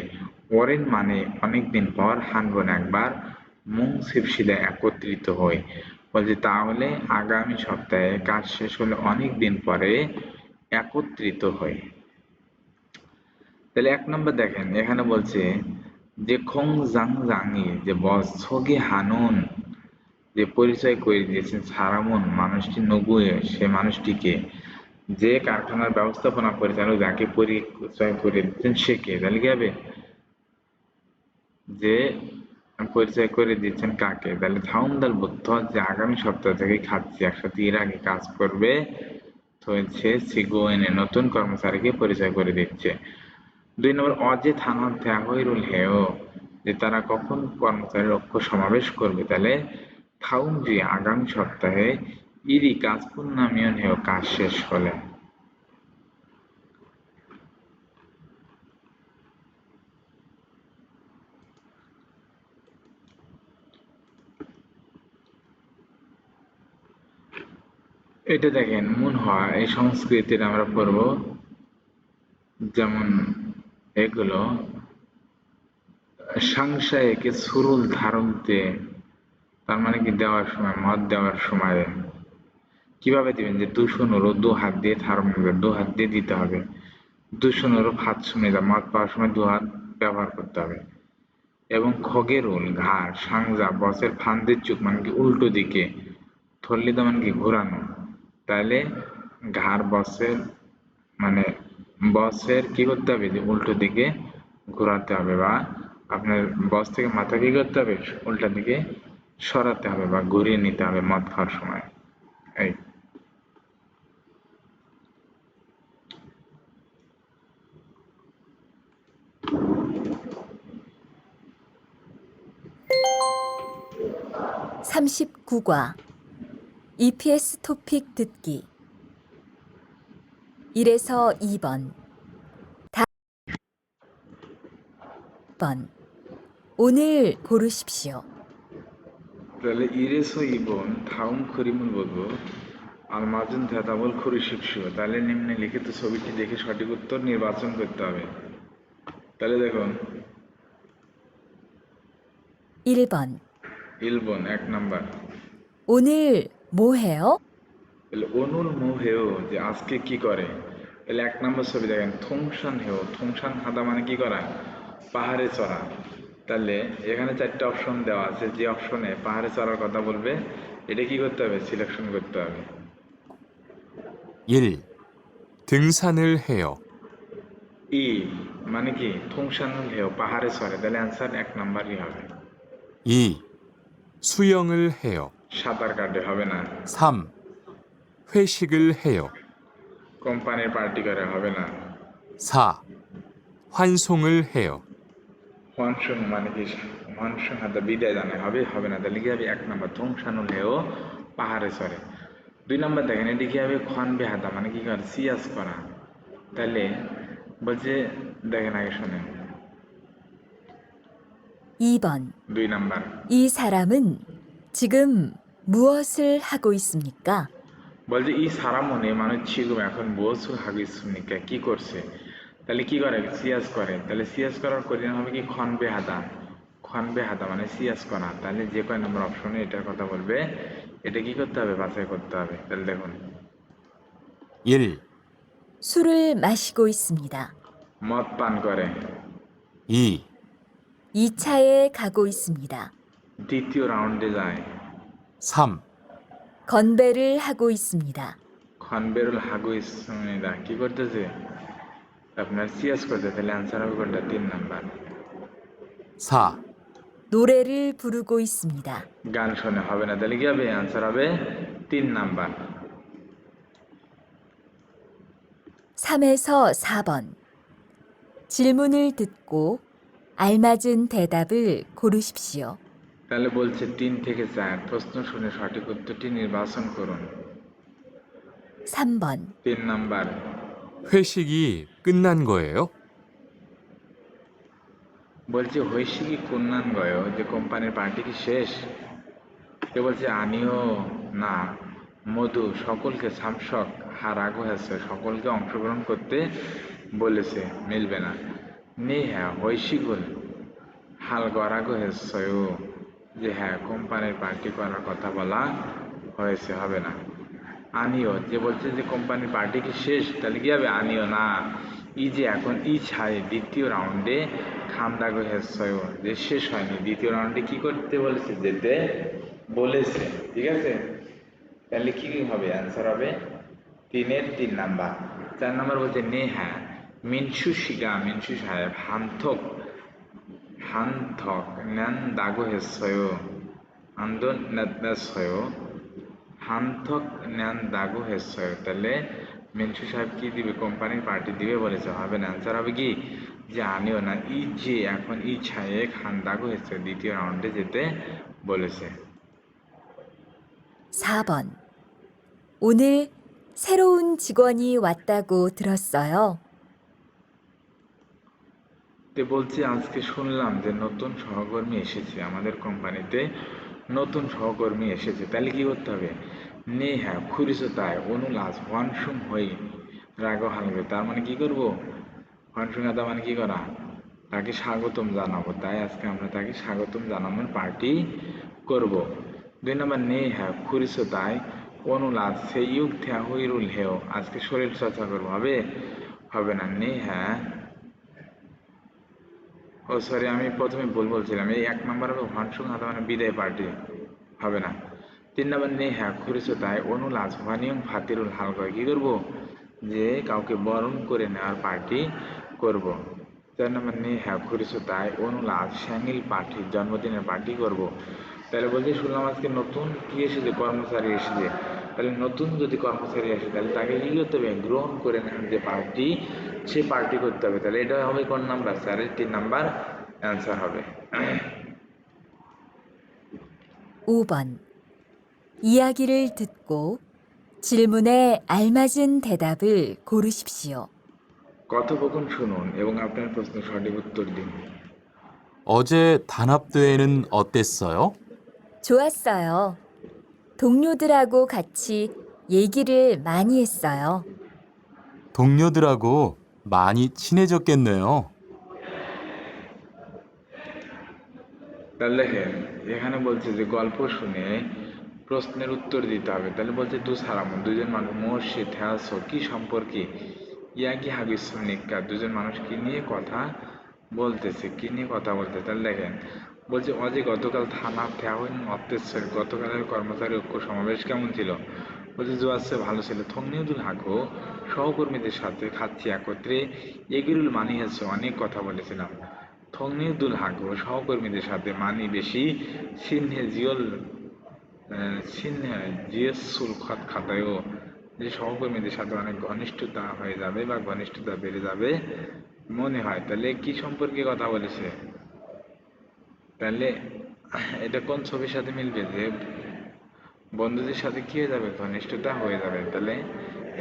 ওরেন মানে অনেকদিন পর হানবন একবার মুং সিপসিদা একত্রিত হই। বলছে তাহলে আগামী সপ্তাহে কাজ শেষ হলে অনেকদিন পরে একত্রিত হই। তাহলে এক নম্বর দেখেন এখানে বলছে যে খং জাং জাংই যে বস ছগি হানুন যে পরিচয় করে দিয়েছেন সারামন মানুষটি নগুয়ে, সে মানুষটিকে যে কারখানার ব্যবস্থাপনা পরিচালক যাকে পরিচয় করে দিচ্ছেন সে কে, তাহলে কি হবে যে পরিচয় করে দিচ্ছেন কাকে, তাহলে থাউন্দাল বুদ্ধ যে আগামী সপ্তাহ থেকে খাচ্ছি একসাথে এর আগে কাজ করবে, তো সে সিগোয়েনে নতুন কর্মচারীকে পরিচয় করে দিচ্ছে। দুই নম্বর অজে থানার ত্যাগইরুল হেও যে তারা কখন কর্মচারীর ঐক্য সমাবেশ করবে, তাহলে থাউন যে আগামী সপ্তাহে 일이 কাজ 끝나면 해요. কাজ শেষ হলে। এটা দেখেন মন হয় এই সংস্কৃতির আমরা পড়ব যেমন এগুলো সংশয়কে সুরুল ধারণতে তার মানে কি দেওয়ার সময় মত দেওয়ার সময় কিভাবে দিবেন যে দূষণেরও দু হাত দিয়ে ধারণ করবে দু হাত দিয়ে দিতে হবে দূষণেরও হাত শুনে যা মদ পাওয়ার সময় দু হাত ব্যবহার করতে হবে এবং খগেরুল ঘাড় সাংজা বসের ফান্দের চুক মানে কি উল্টো দিকে থল্লিত মানে কি ঘোরানো তাহলে ঘাড় বসের মানে বসের কি করতে হবে যে উল্টো দিকে ঘোরাতে হবে বা আপনার বস থেকে মাথা কি করতে হবে উল্টা দিকে সরাতে হবে বা ঘুরিয়ে নিতে হবে মদ খাওয়ার সময় এই 39과 EPS 토픽 듣기 1에서 2번 번 오늘 고르십시오. তাহলে 이래서 2번 다음 그림을 보고 알맞은 대답을 고르십시오. তাহলে নিম্নে লিখিত ছবিটি দেখে সঠিক উত্তর নির্বাচন করতে হবে। তাহলে দেখুন 1번 1번 এক নাম্বার 오늘 뭐 해요? তাহলে অনুল মোহেও যে আজকে কি করে তাহলে এক নম্বর ছবি দেখেন থংসান হেও থংসান হাদা মানে কি করা পাহাড়ে চড়া তাহলে এখানে চারটে অপশন দেওয়া আছে যে অপশনে পাহাড়ে চড়ার কথা বলবে এটা কি করতে হবে সিলেকশন করতে হবে 1. 등산을 해요. ই মানে কি থংসানুল হেও পাহাড়ে চড়ে তাহলে অ্যান্সার এক নাম্বারই হবে 2. 수영을 해요. সাঁতার কাটে হবে না 3. 회식을 해요. কোম্পানির পার্টি করে হবে না 4. 환송을 해요. হনসুং মানে কি হনসুং হাদা বিদায় জানায় হবে হবে না তাহলে কি হবে এক নম্বর থংসানুল হেও পাহাড়ে চড়ে 2 নম্বর দেখেন এটি কি হবে খন বেহাদা মানে কি করে সিয়াস করা তাহলে বলছে দেখেন আগে শোনেন 2번 2 নম্বর 이 사람은 지금 무엇을 하고 있습니까? বলছে ই সারা মনে মানুষ ছিগুম এখন বসু হাগি সুনিকা কি করছে তাহলে কি করে সিয়াস করে তাহলে সিয়াস করার করিনা হবে কি খন বেহাদা মানে সিয়াস করা তাহলে যে কয় নম্বর অপশনে এটার কথা বলবে এটা কি করতে হবে বাছাই করতে হবে তাহলে দেখুন 1. 술을 마시고 있습니다. মদ পান করে 2. 2차에 가고 있습니다. দ্বিতীয় রাউন্ডে যায় 3. 건배를 하고 있습니다. খনবেরুল হাগু ইসমিদা কি করতেছে আপনার সিয়াস করতে তাহলে অ্যান্সার হবে কোনটা 3 নাম্বার 4. 노래를 부르고 있습니다. গান শুনে হবে না তাহলে কি হবে অ্যান্সার হবে 3 নাম্বার 3에서 4번 질문을 듣고 알맞은 대답을 고르십시오. তাহলে বলছে 3 থেকে 4 প্রশ্ন শুনে সঠিক উত্তরটি নির্বাচন করুন 3번 3 নাম্বার 회식이 끝난 거예요? বলছে হয়েছে কি কন্যান গয় যে কোম্পানির পার্টি কি শেষ কে বলছে আনিও না মধু সকলকে সামসক হারাগো হয়েছে সকলকে অংশগ্রহণ করতে বলেছে মিলবে না নে হ্যাঁ হৈশিগুল হাল গড়াগো হয়েছে যে হ্যাঁ কোম্পানির পার্টি করার কথা বলা হয়েছে হবে না আনিও যে বলছে যে কোম্পানির পার্টি কি শেষ তাহলে কি হবে আনিও না ই যে এখন ই ছায় দ্বিতীয় রাউন্ডে খান্দাগো হেসয় যে শেষ হয়নি দ্বিতীয় রাউন্ডে কি করতে বলেছে যেতে বলেছে ঠিক আছে তাহলে কি হবে অ্যান্সার হবে 3 নাম্বার 4 নাম্বার বলছে নে হ্যাঁ মিনসু শিগা মিনসু সাহেব 한턱 낸다고 했어요. 안돈 냈어요. 한턱 낸다고 했어요. তাহলে মিন্টু সাহেব কি দিবে কোম্পানির পার্টি দিবে বলেছে হবে না অ্যান্সার হবে কি যে আনিও না ই যে এখন ই ছায়ে খান্দাগো হয়েছে দ্বিতীয় রাউন্ডে যেতে বলেছে 4번 오늘 새로운 직원이 왔다고 들었어요. তে বলছি আজকে শুনলাম যে নতুন সহকর্মী এসেছে আমাদের কোম্পানিতে। নতুন সহকর্মী এসেছে, তাহলে কি করতে হবে? নে হ্যাঁ খুরিস তাই অনুলাস হনসুম হই রাগ হালবে, তার মানে কি করব? হনসুঙ্গাতা মানে কি করা? তাকে স্বাগতম জানাবো, তাই আজকে আমরা তাকে স্বাগতম জানানোর পার্টি করব। 2 নম্বর নে হ্যাঁ খুরিস তাই অনুলাস সে ইউক থ্যা হুইরুল হেও, আজকে শরীর চর্চা করবো, হবে? হবে না। নে হ্যাঁ, ও সরি, আমি প্রথমে ভুল বলছিলাম, এই 1 নম্বর হবে হনসুং হাতা মানে বিদায় পার্টি, হবে না। 3 নম্বর নে হ্যাঁ খুরিস তাই অনুলাস হনিয়ং ফাতিরুল হালকা, কি করব? যে কাউকে বরণ করে নেওয়ার পার্টি করব। 4 নম্বর নে হ্যাঁ খুরিস তাই অনুলাস স্যাঙ্গিল পার্টির জন্মদিনের পার্টি করব। তাহলে বলছি শুনলাম আজকে নতুন কি এসেছে, কর্মচারী এসেছে। তাহলে নতুন যদি কর্মচারী আসে তাহলে তাকে কি করতে হবে? গ্রহণ করে নেওয়ার যে পার্টি, সে পার্টি করতে হবে। তাহলে এটা হবে কোন নাম্বার স্যারের? 3 নাম্বার অ্যান্সার হবে। 5번. 이야기를 듣고 질문에 알맞은 대답을 고르십시오. কথোপকথন শুনুন এবং আপনার প্রশ্নের সঠিক উত্তর দিন। 어제 단합대회는 어땠어요? 좋았어요. 동료들하고 같이 얘기를 많이 했어요. 동료들하고 많이 친해졌겠네요. তাহলে দেখেন এখানে বলছে যে গল্প শুনে প্রশ্নের উত্তর দিতে হবে। তাহলে বলছে দু সারামন, দুজন মানুষ মসজিদ হ্যাস কি সম্পর্কে, ইয়াকি হাবিস নিকা, দুজন মানুষ কি নিয়ে কথা বলতেছে, কি নিয়ে কথা বলতে। তাহলে দেখেন বলছে অজে গতকাল থানা থ্যাহইন অত্যাচার, গতকালের কর্মচারী ঐক্য সমাবেশ কেমন ছিল? বলছে জোয়াচ্ছে ভালো ছিল। থংনিউদুল হাকো সহকর্মীদের সাথে খাচ্ছি একত্রে, এগিরুল মানিয়েছে অনেক কথা বলেছিলাম। থংনিউদুল হাকো সহকর্মীদের সাথে মানি বেশি, সিনহে জিওল সিনহে জিএসুল খত খাতায়ও, যে সহকর্মীদের সাথে অনেক ঘনিষ্ঠতা হয়ে যাবে বা ঘনিষ্ঠতা বেড়ে যাবে মনে হয়। তাহলে কি সম্পর্কে কথা বলেছে? তাহলে এটা কোন ছবির সাথে মিলবে? যে বন্ধুদের সাথে কি হয়ে যাবে? ঘনিষ্ঠতা হয়ে যাবে। তাহলে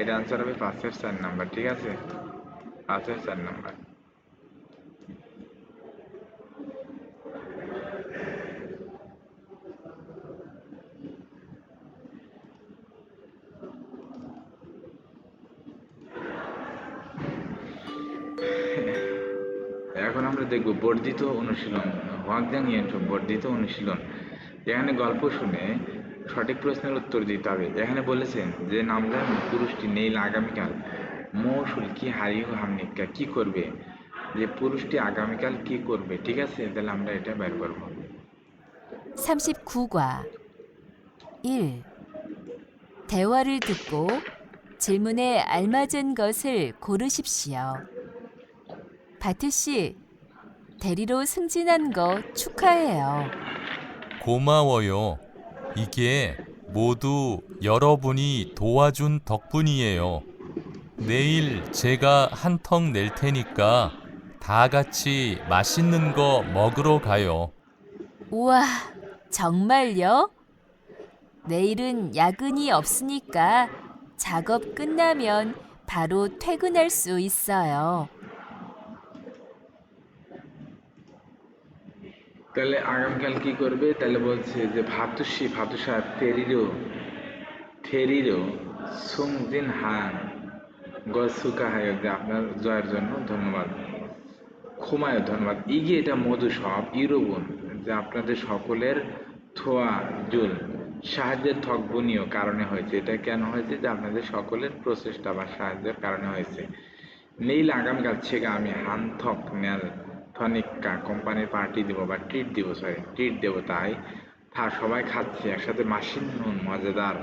এটা আনসার হবে 5-এর 4 নাম্বার, ঠিক আছে? 5-এর 4 নাম্বার। এখন আমরা দেখব বর্ধিত অনুশীলন, ওয়াকজাং ইয়েন্ট বর্ধিত অনুশীলন। এখানে গল্প শুনে সঠিক প্রশ্নের উত্তর দিতে হবে। এখানে বলেছেন যে নামজান পুরুষটি নেইল আগামীকাল মৌসুল কি হারিয়ে হামনিকা, কি করবে? যে পুরুষটি আগামীকাল কি করবে, ঠিক আছে? তাহলে আমরা এটা বের করবো। 39과 1. 대화를 듣고 질문에 알맞은 것을 고르십시오. 바트 씨, 대리로 승진한 거 축하해요. 고마워요. 이게 모두 여러분이 도와준 덕분이에요. 내일 제가 한턱 낼 테니까 다 같이 맛있는 거 먹으러 가요. 우와, 정말요? 내일은 야근이 없으니까 작업 끝나면 바로 퇴근할 수 있어요. তাহলে আগামীকাল কি করবে? তাহলে বলছে যে ভাতুষী ভাতুষা তেরিরো থেরিরো সুংজিন হান গসুকা হায়, যে আপনার জয়ের জন্য ধন্যবাদ, ক্ষমায় ধন্যবাদ। ইগে এটা মধু সব ইরোবন, যে আপনাদের সকলের থোয়া জুল সাহায্যের থকবনীয় কারণে হয়েছে। এটা কেন হয়েছে? যে আপনাদের সকলের প্রচেষ্টা বা সাহায্যের কারণে হয়েছে। নীল আগামীকাল ছেগা আমি হানথক নেল থনিকা কোম্পানির পার্টি দিব বা ট্রিট দিব, সরি ট্রিট দেবো, তাই থা সবাই খাচ্ছে একসাথে মাসিন নুন মজাদার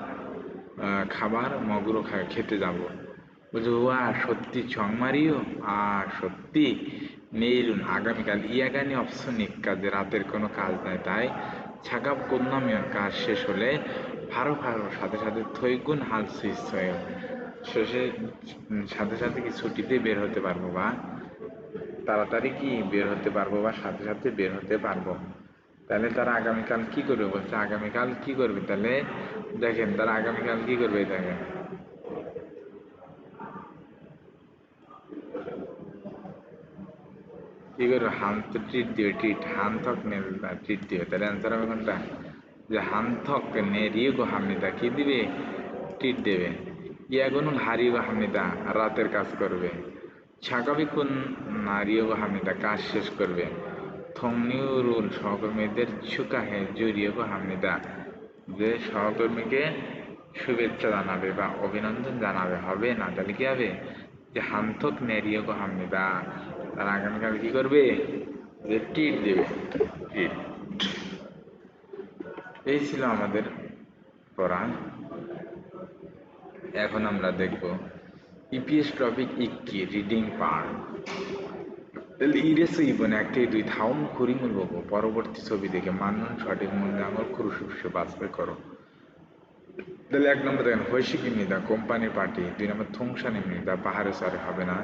খাবার মগরো খেতে যাব। বলছে ওয়া সত্যি চংমারিও, সত্যি নেইলুন আগামীকাল ইয়াগানি অপশনিক কাজে রাতের কোনো কাজ নাই, তাই ছাগাব কন্যামিয়র কাজ শেষ হলে ভারো ভারো সাথে সাথে থৈগুন হাল সুইচ হয়ে শেষে সাথে সাথে কি ছুটিতে বের হতে পারবো বা তাড়াতাড়ি কি বের হতে পারবো বা সাথে সাথে বের হতে পারবো। তাহলে তারা আগামীকাল কি করবে বলছে, আগামীকাল কি করবে? তাহলে দেখেন তারা আগামীকাল কি করবে, দেখেন কি করবে, হান তো ট্রিট দিবে, ট্রিট হান থক নে ট্রিট দিবে। তাহলে অ্যান্সার হবে কোনটা, যে হান থক নে রিয়েগো হামিদা কি দিবে, ট্রিট দেবে। ইয়াগুনুল হারিগো হামিদা রাতের কাজ করবে। ছাকাবিকুন নারিয়েগো হামিদা কাজ শেষ করবে। থংনিউরুল সহকর্মীদের ছুকাহে জুরিয়েগো হামিদা যে সহকর্মীকে শুভেচ্ছা জানাবে বা অভিনন্দন জানাবে, হবে না? তাহলে কি হবে, যে হান্থক নেরিয়েগো হামিদা তারা আগামীকাল কি করবে, যে টিট দেবে, টিট। এই ছিল আমাদের পড়া। এখন আমরা দেখব ইপিএস টপিক ইক্কি রিডিং পার্ট। 이래서 이번 액트의 দুই 다음 그림을 보고 পরবর্তী ছবি দেখে 맞는 সঠিক 문장을 고르십시오. বাছাই করো। তাহলে এক নম্বর দেখেন হৈ식입니다. Company party. দুই নম্বর 통šan입니다. পাহাড়ে চড়ে হবে না।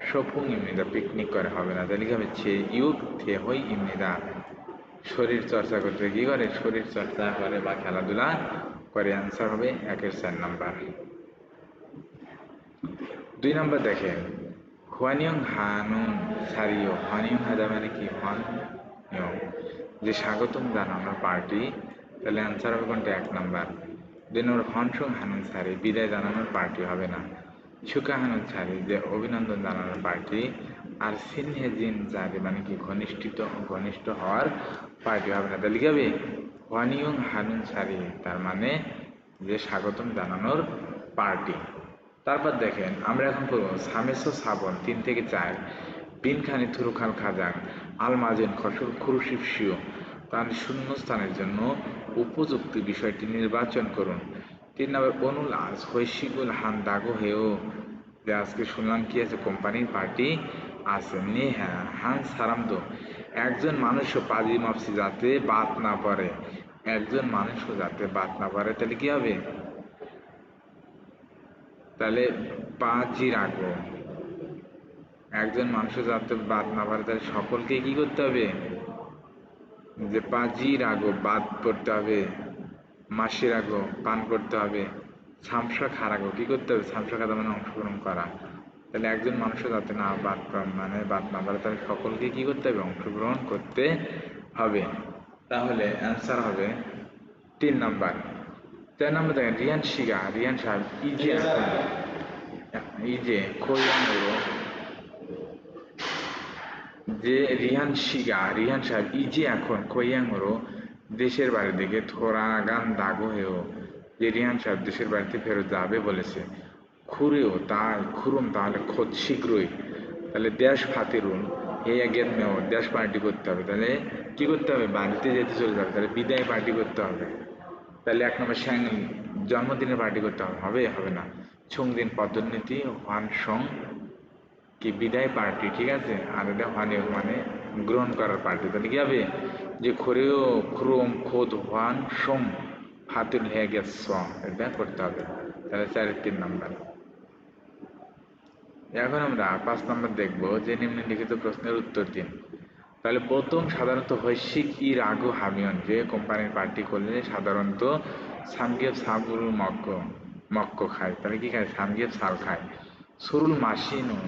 쇼풍입니다. পিকনিক করে হবে না। তাহলে কি হবে, 체육 대회입니다. শরীর চর্চা করতে কি করে, শরীর চর্চা করে বা খেলাধুলা করে। অ্যান্সার হবে 1-4 নাম্বার। দুই নম্বর দেখেন হোয়ানিয়ং হানুন সারিও। হোয়ানিয়ং হাজা মানে কি, হোয়ানিয়ং যে স্বাগতম জানানোর পার্টি। তাহলে অ্যান্সার হবে কোনটা, 1 নাম্বার। দুই নম্বর হনসং হানুন সারি বিদায় জানানোর পার্টি হবে না। ছুকা হানুন সারি যে অভিনন্দন জানানোর পার্টি। আর সিনহেজিন সারি মানে কি ঘনিষ্ঠ হওয়ার পার্টি হবে না। তাহলে কি হবে, হোয়ানিয়ং হানুন সারি তার মানে যে স্বাগতম জানানোর পার্টি। তারপর দেখেন আমরা এখন করবো সামেসো সাবন 3-4 বিনখানি থুরুখাল খাজাং আলমাজেন খসল খুরুশিপসিও তার শূন্যস্থানের জন্য উপযুক্ত বিষয়টি নির্বাচন করুন। 3 নম্বর অনুল আজ হৈশিগুল হান দাগো হেও যে আজকে শুনলাম কি আছে, কোম্পানির পার্টি আছে। নে হ্যাঁ হান সারামদো একজন মানুষও পাজি মাপসি যাতে বাদ না পড়ে, একজন মানুষও যাতে বাদ না পড়ে। তাহলে কি হবে, তাহলে পাঁচই রাখবো, একজন মানুষের যাতে বাদ না পারে তাহলে সকলকে কি করতে হবে, যে পাঁচই রাগো বাদ করতে হবে, মাসি রাগো পান করতে হবে, সামসা খারাগো কি করতে হবে, সামসা খাদা মানে অংশগ্রহণ করা। তাহলে একজন মানুষের যাতে না বাদ মানে বাদ না পারে তাহলে সকলকে কি করতে হবে, অংশগ্রহণ করতে হবে। তাহলে অ্যান্সার হবে 3 নাম্বার। 4 নম্বর দেখেন রিয়ান সাহেব 이제 코리안으로 যে রিহান সাহেব ইজে এখন কোরিয়াং으로 দেশের বাড়ি দিকে থোরাগান দাগো হেও যে রিহান সাহেব দেশের বাড়িতে ফেরত যাবে বলেছে। খুরেও তাই খুরুম তাহলে খোদ শীঘ্রই। তাহলে দেশ ফাতিরুন হে গেত মেও দেশ পার্টি করতে হবে। তাহলে কি করতে হবে, বাড়িতে যেতে চলে যাবে, তাহলে বিদায় পার্টি করতে হবে। তাহলে 1 নম্বর শ্যাং জন্মদিনের পার্টি করতে হবে, হবে না। ছংদিন পদোন্নতি হোয়ান সং কি বিদায় পার্টি, ঠিক আছে। আর এটা হোয়ানে মানে গ্রহণ করার পার্টি। তাহলে কি হবে, যে খোরেও খুরুম খোদ হোয়ান সং ফাতুল হয়ে গেছ এটা করতে হবে। তাহলে 4-3 নাম্বার। এখন আমরা 5 নম্বর দেখবো যে নিম্নলিখিত প্রশ্নের উত্তর দিন। তাহলে প্রথম সাধারণত হৈশিক ই রাগু হামিয়ন যে কোম্পানির পার্টি করলে সাধারণত সামগেব সাবুরুল মক্ক খায়। তাহলে কি খায়, সামগেব সাল খায়। সুরুল মাসিনুন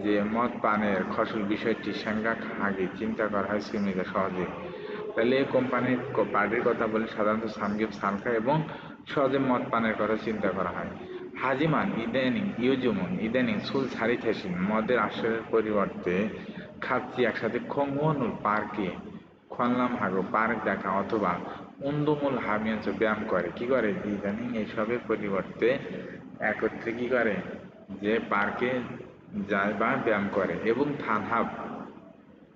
যে মদ পানের ফসল বিষয়টি সাংঘাক আগে চিন্তা করা হয় সুমিদা সহজে। তাহলে কোম্পানির পার্টির কথা বলে সাধারণত সামগেব সাল খায় এবং সহজে মদ পানের কথা চিন্তা করা হয়। হাজিমান ইদানিং সুল ছাড়ি থেসিন মদের আসরের পরিবর্তে খাচ্ছি একসাথে খংওনুল পার্কে খনলাম হাগো পার্ক দেখা অথবা উন্দুমূল হামিয়াংশ ব্যায়াম করে। কি করে, ইদানিং এইসবের পরিবর্তে একত্রে কি করে, যে পার্কে যায় বা ব্যায়াম করে। এবং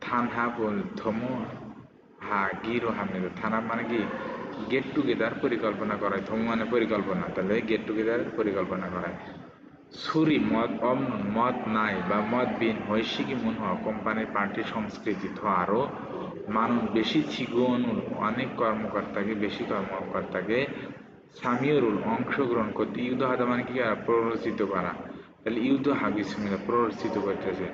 থানহাবুল থমো হা গিরো হামিদ থানাব মানে কি গেট টুগেদার পরিকল্পনা করায়, থমো মানে পরিকল্পনা, তাহলে গেট টুগেদার পরিকল্পনা করায়। সুরি মদ মদ নাই বা মদ বিন হৈশিকি মন হওয়া কোম্পানির পার্টি সংস্কৃতি আরো মানুষ বেশি ছিগুনুল অনেক বেশি কর্মকর্তাকে সামিয়রুল অংশগ্রহণ করতে ইউদাহাদা মানে কি প্ররোচিত করা। তাহলে ইউদু হাবিসমিল্লা প্ররোচিত করতেছে।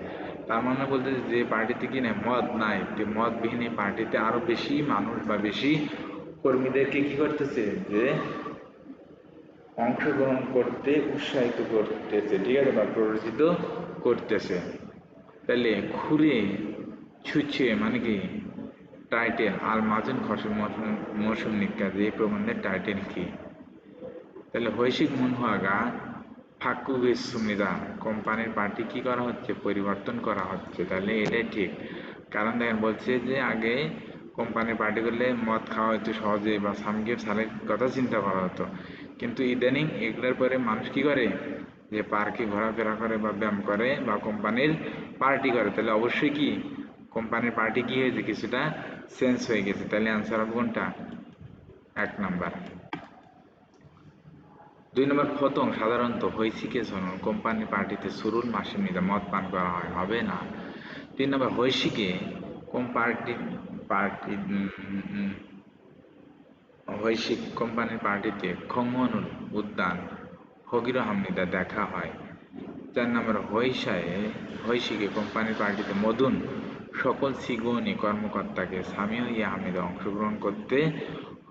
তার মানে বলতেছে যে পার্টিতে কি না মদ নাই, যে মদবিহীন এই পার্টিতে আরো বেশি মানুষ বা বেশি কর্মীদেরকে কি করতেছে, যে অংশগ্রহণ করতে উৎসাহিত করতেছে, ঠিক আছে, বা প্ররোচিত করতেছে। তাহলে খুরে ছুঁচে মানে কি টাইটেল আল মাজুন ফসল মৌসুম নিকা, যে প্রবন্ধের টাইটেল কি? তাহলে হৈশিক মুনহাগা ফাক্কুগে সুমিদা, কোম্পানির পার্টি কি করা হচ্ছে, পরিবর্তন করা হচ্ছে। তাহলে এটাই ঠিক, কারণ দেখেন বলছে যে আগে কোম্পানির পার্টি করলে মদ খাওয়া হতো সহজে বা সামগীর সালের কথা চিন্তা করা হতো, কিন্তু ইদানিং এগুলোর পরে মানুষ কি করে, যে পার্কে ঘোরাফেরা করে বা ব্যায়াম করে বা কোম্পানির পার্টি করে। তাহলে অবশ্যই কি কোম্পানির পার্টি কি হয়েছে, কিছুটা চেঞ্জ হয়ে গেছে। তাহলে অ্যান্সার হবে কোনটা, 1 নাম্বার। 2 নম্বর ফতং সাধারণত হৈশিকে জন্য কোম্পানির পার্টিতে শুরুর মাসে নিতে মদ পান করা হয়, হবে না। 3 নম্বর হৈশিকে কোন পার্টি হৈশিক কোম্পানির পার্টিতে খংমনুল উদ্যান ফকির হামিদা দেখা হয়। 4 নম্বর হৈশিকে কোম্পানির পার্টিতে মদুন সকল সিগনি কর্মকর্তাকে সামিও ইয়া হামিদা অংশগ্রহণ করতে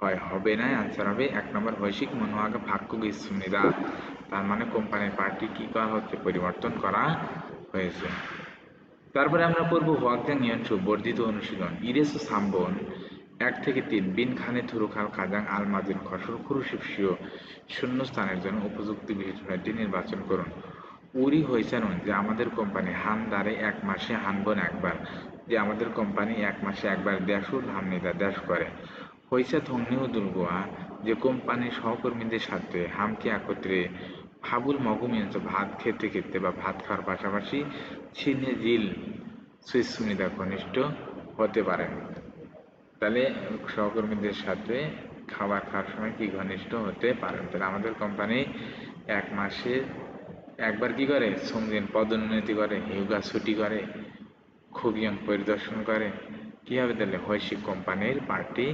হয়, হবে না। আনসার হবে 1 নম্বর হৈশিক মনোয়াগে ফাক্কু গিসুমিদা, তার মানে কোম্পানির পার্টি কি করা হচ্ছে, পরিবর্তন করা হয়েছে। তারপরে আমরা পড়বো ওয়াকজাং ইয়ানসু বর্ধিত অনুশীলন ইরেসু সাম্বন 1 থেকে 3 বিন খানে থুরুখাল খাজাং আলমাদিন খসর খুরুশিপসীয় শূন্যস্থানের জন্য উপযুক্ত বিষয়টি নির্বাচন করুন। উরি হয়েছেন যে আমাদের কোম্পানি হান দ্বারে 1 মাসে হানবন একবার, যে আমাদের কোম্পানি 1 মাসে একবার দেশুল হামনিদা দেশ করে। হইসা থংনিও দুর্গোয়া, যে কোম্পানির সহকর্মীদের সাথে হামকে একত্রে ফাবুল মগুমিয়েছে ভাত খেতে খেতে বা ভাত খাওয়ার পাশাপাশি ছিনে জিল সুইসুমিদা ঘনিষ্ঠ হতে পারেন। তাহলে সহকর্মীদের সাথে খাবার খাওয়ার সময় কি ঘনিষ্ঠ হতে পারেন। তাহলে আমাদের কোম্পানি 1 মাসে একবার কি করে, সঙ্গীন পদোন্নতি করে, ইয়োগা ছুটি করে, খুবিয়ং পরিদর্শন করে, কি হবে, তাহলে হৈশিক কোম্পানির পার্টি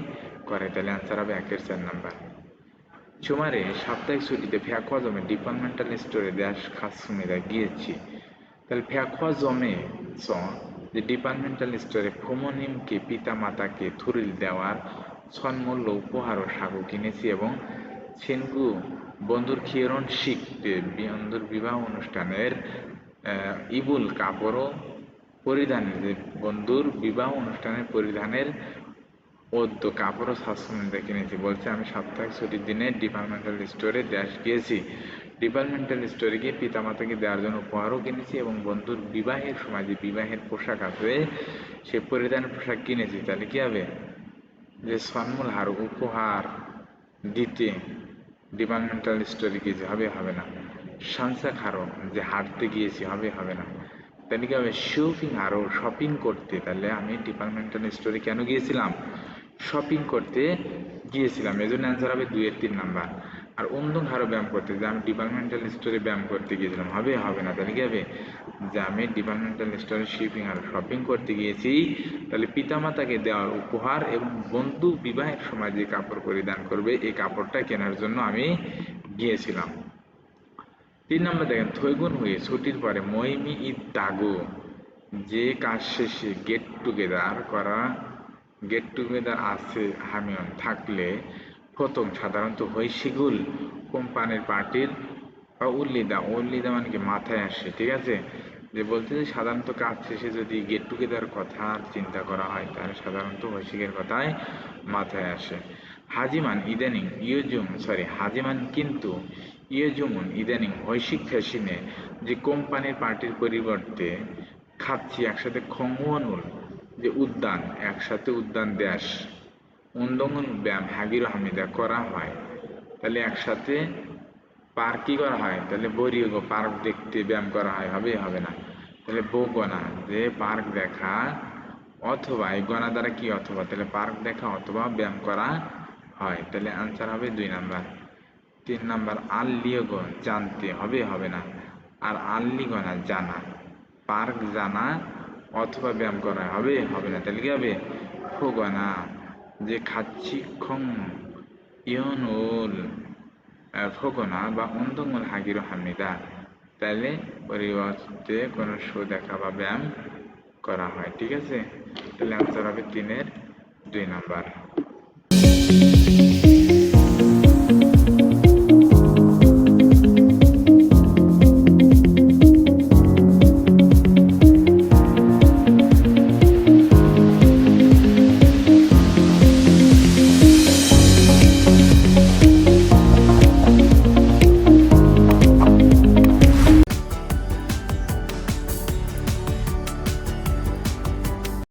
করে। তাহলে অ্যান্সার হবে 1-4 নাম্বার। চুমারে সাপ্তাহিক ছুটিতে ফ্যাকোয়া জমে ডিপার্টমেন্টাল স্টোরে দেশ খাস সুমিদা গিয়েছি। তাহলে ফ্যাকোয়া জমে যে ডিপার্টমেন্টাল স্টোরে ফোমোনিমকে পিতা মাতাকে থুরিল দেওয়ার সন্মূল্য উপহার ও সাগু কিনেছি এবং ছেনগু বন্ধুর খিয়রন শিখতে বন্ধুর বিবাহ অনুষ্ঠানের ইবুল কাপড়ও পরিধানের, যে বন্ধুর বিবাহ অনুষ্ঠানের পরিধানের ওদ্দ কাপড় ও সাজসজ্জা কিনেছি। বলছে আমি সাপ্তাহিক ছুটির দিনে ডিপার্টমেন্টাল স্টোরে দেশ গিয়েছি, ডিপার্টমেন্টাল স্টোরে গিয়ে পিতামাতাকে দেওয়ার জন্য উপহারও কিনেছি এবং বন্ধুর বিবাহের সময় যে বিবাহের পোশাক আছে সে পরিধানের পোশাক কিনেছি। তাহলে কি হবে, যে সন্মূল হার উপহার দিতে ডিপার্টমেন্টাল স্টোরে গিয়েছি, হবে হবে না। সানসা খারো, যে হাঁটতে গিয়েছি, হবে হবে না। তাহলে কি হবে, শপিং আরো শপিং করতে, তাহলে আমি ডিপার্টমেন্টাল স্টোরে কেন গিয়েছিলাম, শপিং করতে গিয়েছিলাম, এজন্য অ্যান্সার হবে 2-3 নাম্বার। আর অন্ধং হারো ব্যায়াম করতে, যে আমি ডিপার্টমেন্টাল স্টোরে ব্যায়াম করতে গিয়েছিলাম, হবে হবে না। তাহলে কি হবে, যে আমি ডিপার্টমেন্টাল স্টোরে শপিং আর শপিং করতে গিয়েছি, তাহলে পিতামাতাকে দেওয়ার উপহার এবং বন্ধু বিবাহের সময় যে কাপড় পরিধান করবে এই কাপড়টা কেনার জন্য আমি গিয়েছিলাম। 3 নম্বর দেখেন থৈগুন হয়ে ছুটির পরে মহিমি ঈদ তাগো, যে কাজ শেষে গেট টুগেদার আছে হামিয়ন থাকলে প্রথম সাধারণত হৈশিগুল কোম্পানির পার্টির বা উল্লিদা মানে কি মাথায় আসে, ঠিক আছে, যে বলতে যে সাধারণত কাজ শেষে যদি গেট টুগেদার কথা চিন্তা করা হয় তাহলে সাধারণত হৈশিকের কথায় মাথায় আসে। হাজিমান কিন্তু ইয়েজুমন ইদানিং হৈশিক ফ্যাশনে, যে কোম্পানির পার্টির পরিবর্তে খাচ্ছি একসাথে খংওয়ানুল, যে উদ্যান একসাথে উদ্যান দেশ উন্দমন ব্যায়াম হাগির হামিদা করা হয়। তাহলে একসাথে পার্ক কি করা হয়, তাহলে বরিগো পার্ক দেখতে ব্যায়াম করা হয়, হবে হবে না। তাহলে গনা, যে পার্ক দেখা অথবা এই গনা দ্বারা কি অথবা, তাহলে পার্ক দেখা অথবা ব্যায়াম করা হয়। তাহলে আনসার হবে 2 নাম্বার। 3 নাম্বার আল্লিগো জানতে, হবে হবে না। আর আল্লিগনা জানা, পার্ক জানা অথবা ব্যায়াম করা, হবে হবে না। তাহলে কি হবে, খোগনা, যে খাচ্ছি খং ইয়নুল ফোগনা বা অন্ধমূল হাগির হামিদা, তাহলে পরিবর্তে কোনো শো দেখা বা ব্যায়াম করা হয়। ঠিক আছে, তাহলে অ্যান্সার হবে 3-এর 2 নাম্বার।